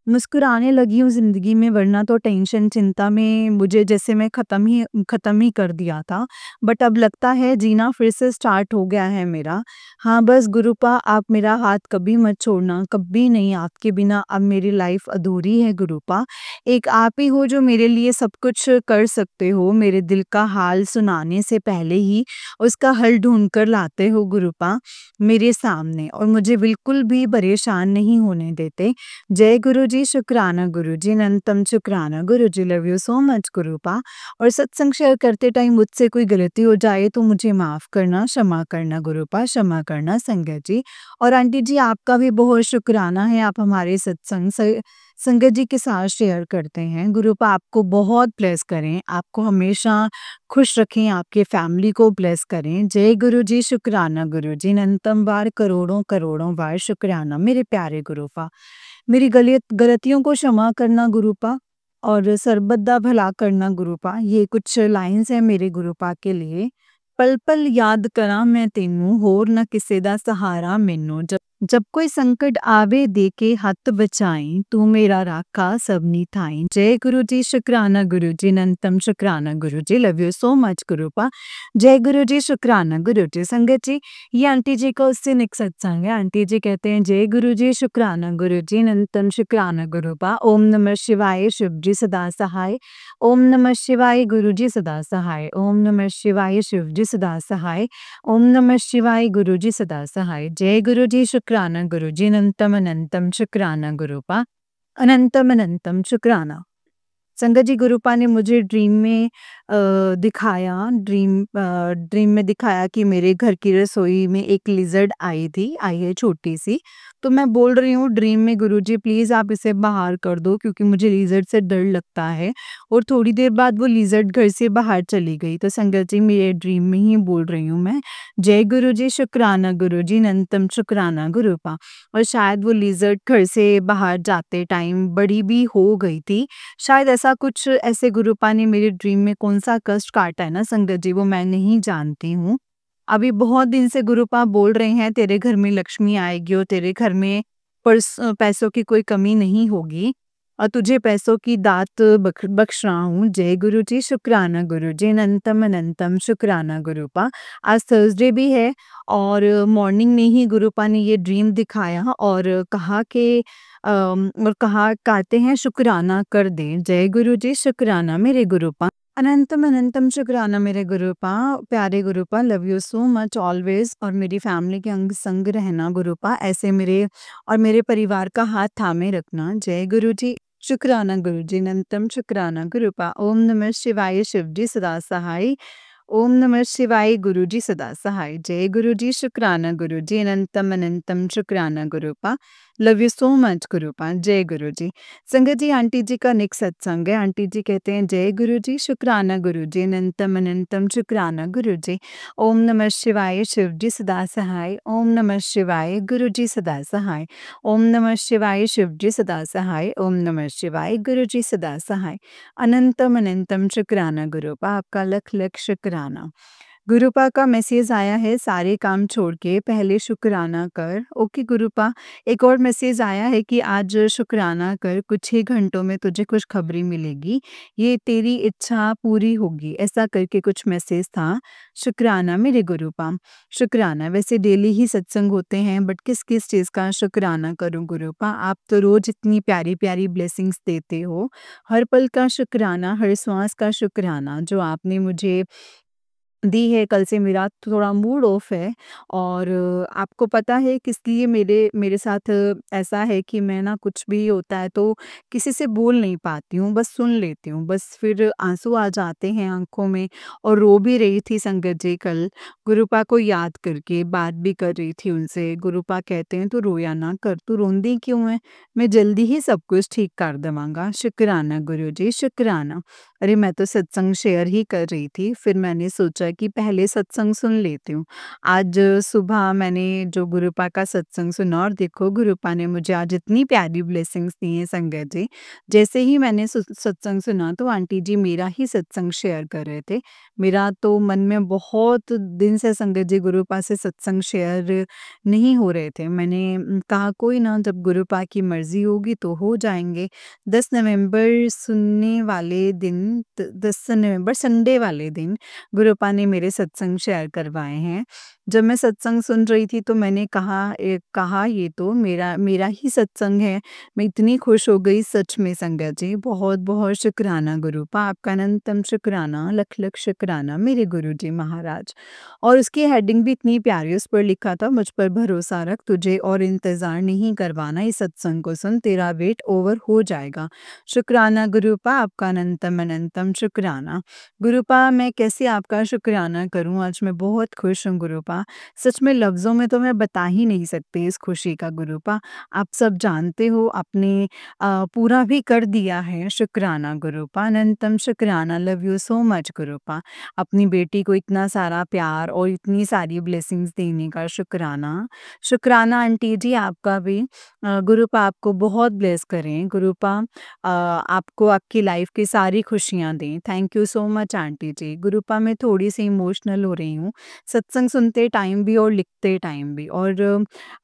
मुस्कुराने लगी हूँ ज़िंदगी में, वरना तो टेंशन चिंता में मुझे जैसे मैं ख़त्म ही कर दिया था। बट अब लगता है जीना फिर से स्टार्ट हो गया है मेरा। हाँ, बस गुरुपा आप मेरा हाथ कभी मत छोड़ना, कभी नहीं। आपके बिना अब मेरी लाइफ़ अधूरी है गुरुपा। एक आप ही हो जो मेरे लिए सब कुछ कर सकते हो। मेरे दिल का हाल सुनाने से पहले ही उसका हल ढूँढ कर लाते हो गुरुपा मेरे सामने, और मुझे बिल्कुल भी परेशान नहीं होने देते। जय गुरु जी, शुक्राना गुरु जी। अनंतम शुक्राना गुरु जी। Love you so much गुरुपा। और सत्संग शेयर करते टाइम मुझसे कोई गलती हो जाए तो मुझे माफ़ करना, क्षमा करना गुरुपा, क्षमा करना संगत जी। और आंटी जी आपका भी बहुत शुक्राना है, आप हमारे सत्संग संगत जी के साथ शेयर करते हैं। गुरुपा आपको बहुत ब्लेस करें, आपको हमेशा खुश रखें, आपके फैमिली को ब्लेस करें। जय गुरु जी, शुक्राना गुरु जी। अनंतम बार करोड़ों करोड़ों बार शुक्राना मेरे प्यारे गुरुपा। मेरी गलतियों को क्षमा करना गुरुपा, और सर्बत दा भला करना गुरुपा। ये कुछ लाइन्स हैं मेरे गुरुपा के लिए। पल पल याद करा मैं तेनू, होर ना किसे दा सहारा मैनू। जब कोई संकट आवे दे के हथ बचाई, तू मेरा राखा सबनी थाई। जय गुरु जी, शुक्राना गुरु जी। अनंतम शुक्राना गुरु जी। Love you so much गुरुपा। जय गुरु जी, शुक्राना गुरु जी। संगत जी, ये आंटी जी का उससे निक सत्संग है। आंटी जी कहते हैं, जय गुरु जी, शुक्राना गुरु जी। अनंतम शुक्राना गुरुपा। ओम नमः शिवाय, शिव जी सदा सहाय। ओम नमः शिवाय, गुरु जी सदा सहाय। ओम नमः शिवाय, शिव जी सदा सहाय। ओम नमः शिवाय, गुरु जी सदा सहाय। जय गुरु जी, शुक्राना गुरु जी। अनंतम अनंतम शुक्राना गुरुपा। अनंतम अनंतम शुक्राना। संगत जी, गुरुपा ने मुझे ड्रीम में दिखाया कि मेरे घर की रसोई में एक लिज़र्ड आई है छोटी-सी। तो मैं बोल रही हूँ ड्रीम में, गुरुजी प्लीज़ आप इसे बाहर कर दो क्योंकि मुझे लिज़र्ड से डर लगता है। और थोड़ी देर बाद वो लिज़र्ड घर से बाहर चली गई। तो संगत जी, मेरे ड्रीम में ही बोल रही हूँ मैं। जय गुरुजी, शुक्राना गुरुजी, अनंतम शुक्राना गुरुपा। और शायद वो लिज़र्ड घर से बाहर जाते टाइम बड़ी भी हो गई थी। शायद ऐसा कुछ, ऐसे गुरुपा ने मेरे ड्रीम में कौन-सा कष्ट काटा है ना संगत जी, वो मैं नहीं जानती हूँ। अभी बहुत दिन से गुरुपा बोल रहे हैं तेरे घर में लक्ष्मी आएगी और तेरे घर में पैसों की कोई कमी नहीं होगी और तुझे पैसों की दात बख्श रहा हूँ। जय गुरु जी, शुक्राना गुरु जी, अनंतम अनंतम शुक्राना गुरुपा। आज थर्सडे भी है और मॉर्निंग में ही गुरुपा ने ये ड्रीम दिखाया और कहा कि और कहा कहते हैं शुक्राना कर दें। जय गुरु जी, शुक्राना मेरे गुरुपा। अनंतम अनंतम शुक्राना मेरे गुरुपा, प्यारे Gurupa, love you so much always. और मेरी फैमिली के अंग संग रहना गुरुपा, ऐसे मेरे और मेरे परिवार का हाथ थामे रखना। जय गुरु जी, शुक्राना गुरु जी, अनंतम शुक्राना गुरुपा। ओम नमः शिवाय, शिव जी सदा सहाय। ओम नमः शिवाय, गुरु जी सदा सहाय। जय गुरु जी, शुक्राना गुरु जी, अनंतम अनंतम शुक्राना गुरुपा। Love you so much गुरुपा। जय गुरु जी। संगत जी, आंटी जी का नेक्स्ट सत्संग है। आंटी जी कहते हैं जय गुरु जी, शुक्राना गुरु जी, अनंतम अनंतम शुक्राना गुरु जी। ओम नमः शिवाय, शिव जी सदा सहाय। ओम नमः शिवाय, गुरु जी सदा सहाय। ओम नमः शिवाय, शिव जी सदा सहाय। ओम नमः शिवाय, गुरु जी सदा सहाय। अनंतम अनंतम शुक्राना गुरुपा, आपका लख लख शुक्राना। गुरुपा का मैसेज आया है, सारे काम छोड़ के पहले शुक्राना कर। ओके गुरुपा। एक और मैसेज आया है कि आज शुक्राना कर, कुछ ही घंटों में तुझे खुशखबरी मिलेगी, ये तेरी इच्छा पूरी होगी, ऐसा करके कुछ मैसेज था। शुक्राना मेरे गुरुपा। शुक्राना, वैसे डेली ही सत्संग होते हैं बट किस किस चीज़ का शुक्राना करूं गुरुपा, आप तो रोज इतनी प्यारी प्यारी ब्लेसिंग्स देते हो। हर पल का शुक्राना, हर श्वास का शुक्राना जो आपने मुझे दी है। कल से मेरा थोड़ा मूड ऑफ है और आपको पता है किस लिए मेरे मेरे साथ ऐसा है कि मैं ना, कुछ भी होता है तो किसी से बोल नहीं पाती हूँ, बस सुन लेती हूँ, बस फिर आंसू आ जाते हैं आंखों में। और रो भी रही थी संगत जी कल, गुरुपा को याद करके बात भी कर रही थी उनसे। गुरुपा कहते हैं तू रोया ना कर, तू रोंदी क्यों है, मैं जल्दी ही सब कुछ ठीक कर देवांगा। शुक्राना गुरु जी, शुक्राना। अरे मैं तो सत्संग शेयर ही कर रही थी, फिर मैंने सोचा कि पहले सत्संग सुन लेती हूँ। आज सुबह मैंने जो गुरुपा का सत्संग सुना और देखो गुरुपा ने मुझे आज इतनी प्यारी ब्लेसिंग्स दी हैं संगत जी। जैसे ही मैंने सत्संग सुना तो आंटी जी मेरा ही सत्संग शेयर कर रहे थे। मेरा तो मन में बहुत दिन से संगत जी गुरुपा से सत्संग शेयर नहीं हो रहे थे। मैंने कहा कोई ना, जब गुरुपा की मर्ज़ी होगी तो हो जाएँगे। 10 नवंबर सुनने वाले दिन, 10 नवंबर संडे वाले दिन गुरुपा ने मेरे सत्संग शेयर करवाए हैं। जब मैं सत्संग सुन रही थी तो मैंने कहा ये तो मेरा मेरा ही सत्संग है। मैं इतनी खुश हो गई सच में संगत जी। बहुत-बहुत शुक्राना गुरुपा, आपका अनंतम शुक्राना, लख-लख शुक्राना मेरे गुरुजी महाराज। और उसकी हेडिंग भी इतनी प्यारी, उस पर लिखा था मुझ पर भरोसा रख, तुझे और इंतज़ार नहीं करवाना, इस सत्संग को सुन, तेरा वेट ओवर हो जाएगा। शुक्राना गुरुपा, आपका अनंतम अनंतम शुक्राना। गुरुपा, मैं कैसे आपका शुक्राना करूँ, आज मैं बहुत खुश हूँ गुरुपा। सच में लफ्ज़ों में तो मैं बता ही नहीं सकती इस खुशी का गुरुपा। आप सब जानते हो, आपने पूरा भी कर दिया है। शुक्राना गुरुपा, अनंतम शुक्राना, लव यू सो मच गुरुपा। अपनी बेटी को इतना सारा प्यार और इतनी सारी ब्लेसिंग्स देने का शुक्राना। शुक्राना आंटी जी आपका भी। गुरुपा आपको बहुत ब्लेस करें। गुरुपा आपको आपकी लाइफ की सारी खुशियाँ दें। Thank you so much aunty जी। गुरुपा मैं थोड़ी-सी इमोशनल हो रही हूँ, सत्संग सुनते टाइम भी और लिखते टाइम भी। और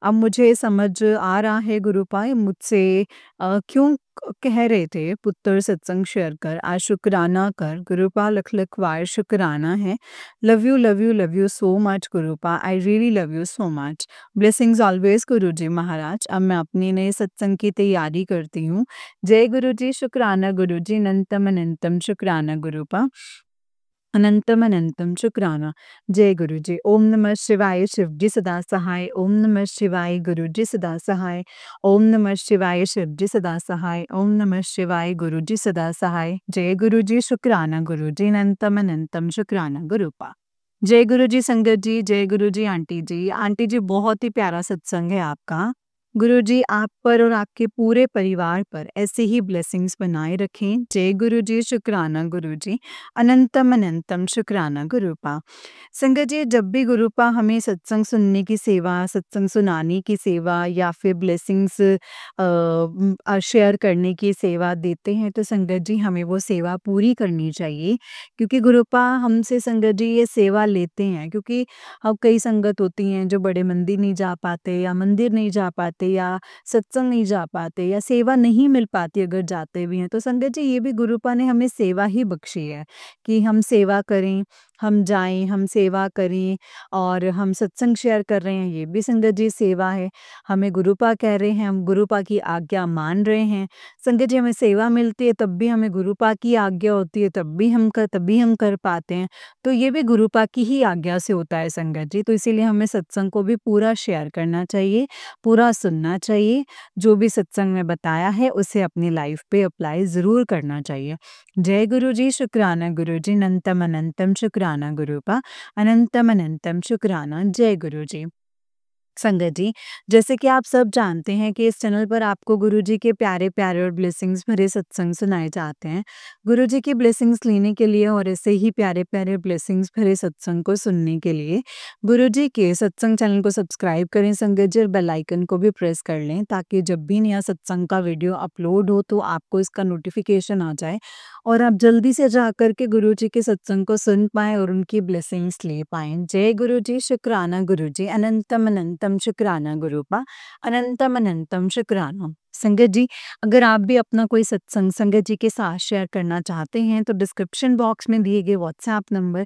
अब मुझे समझ आ रहा है गुरुपा मुझसे क्यों कह रहे थे पुत्र सत्संग शेयर कर, आज शुक्राना कर। गुरुपा लख लख वार शुक्राना है। Love you love you love you so much गुरुपा, I really love you so much. Blessings always गुरु जी महाराज। अब मैं अपने नए सत्संग की तैयारी करती हूँ। जय गुरु जी, शुक्राना गुरु जी, अनंतम अनंतम शुक्राना गुरुपा। अनंतम अनंतम शुक्राना। जय गुरु जी। ओम नमः शिवाय। शिव जी सदा सहाय। ओम नमः शिवाय। गुरु जी सदा सहाय। ओम नमः शिवाय। शिव जी सदा सहाय। ओम नमः शिवाय। गुरु जी सदा सहाय। जय गुरु जी। शुक्राना गुरु जी। अनंतम अनंतम शुक्राना गुरुपा। जय गुरु जी संगत जी। जय गुरु जी आंटी जी। आंटी जी बहुत ही प्यारा सत्संग है आपका। गुरु जी आप पर और आपके पूरे परिवार पर ऐसे ही ब्लेसिंग्स बनाए रखें। जय गुरु जी। शुक्राना गुरु जी। अनंतम अनंतम शुक्राना गुरुपा। संगत जी जब भी गुरुपा हमें सत्संग सुनने की सेवा, सत्संग सुनाने की सेवा या फिर ब्लेसिंग्स शेयर करने की सेवा देते हैं तो संगत जी हमें वो सेवा पूरी करनी चाहिए क्योंकि गुरुपा हमसे संगत जी ये सेवा लेते हैं क्योंकि अब कई संगत होती हैं जो बड़े मंदिर नहीं जा पाते या मंदिर नहीं जा पाते या सत्संग नहीं जा पाते या सेवा नहीं मिल पाती अगर जाते भी हैं तो संगत जी ये भी गुरुपा ने हमें सेवा ही बख्शी है कि हम सेवा करें, हम जाएँ, हम सेवा करें और हम सत्संग शेयर कर रहे हैं, ये भी संगत जी सेवा है। हमें गुरुपा कह रहे हैं, हम गुरुपा की आज्ञा मान रहे हैं। संगत जी हमें सेवा मिलती है तब भी हमें गुरुपा की आज्ञा होती है तभी हम कर पाते हैं। तो ये भी गुरुपा की ही आज्ञा से होता है संगत जी। तो इसीलिए हमें सत्संग को भी पूरा शेयर करना चाहिए, पूरा सुनना चाहिए। जो भी सत्संग में बताया है उसे अपनी लाइफ पे अप्लाई ज़रूर करना चाहिए। जय गुरु जी। शुक्राना गुरु जी। अनंतम अनंतम शुक्राना गुरुपा। अनंतम अनंतम शुक्राना। जय गुरु जी। संगत जी, जैसे कि आप सब जानते हैं कि इस चैनल पर आपको गुरुजी के प्यारे-प्यारे और ब्लेसिंग्स भरे सत्संग सुनाए जाते हैं। गुरुजी की ब्लेसिंग्स लेने के लिए और ऐसे ही प्यारे-प्यारे ब्लेसिंग्स भरे सत्संग को सुनने के लिए गुरुजी के सत्संग चैनल को सब्सक्राइब करें संगत जी और बेल आइकन को भी प्रेस कर लें ताकि जब भी नया सत्संग का वीडियो अपलोड हो तो आपको इसका नोटिफिकेशन आ जाए और आप जल्दी से जाकर के गुरुजी के सत्संग को सुन पाएँ और उनकी ब्लेसिंग्स ले पाएँ। जय गुरु जी। शुक्राना गुरु जी। अनंतम अनंतम शुक्राना गुरुपा। अनंतम अनंतम शुक्राना। संगत जी, अगर आप भी अपना कोई सत्संग संगत जी के साथ शेयर करना चाहते हैं तो डिस्क्रिप्शन बॉक्स में दिए गए व्हाट्सएप नंबर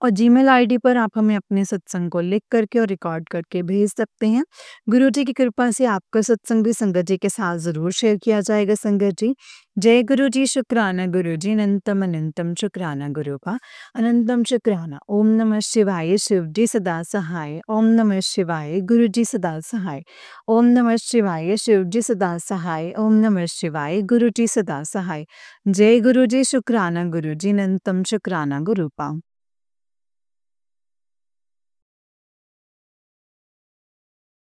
और जीमेल आईडी पर आप हमें अपने सत्संग को लिख करके और रिकॉर्ड करके भेज सकते हैं। गुरु जी की कृपा से आपका सत्संग भी संगत जी के साथ ज़रूर शेयर किया जाएगा संगत जी। जय गुरु जी। शुक्राना गुरु जी। अनंतम अनंतम शुक्राना गुरुपा। अनंतम शुक्राना। ओम नमः शिवाय। शिव जी सदा सहाय। ओम नमः शिवाय। गुरु जी सदा सहाय। ओम नमः शिवाय। शिव जी सदा सहाय। ओम नमः शिवाय। गुरु जी सदा सहाय। जय गुरु जी। शुक्राना गुरु जी। अनंतम शुक्राना गुरुपा।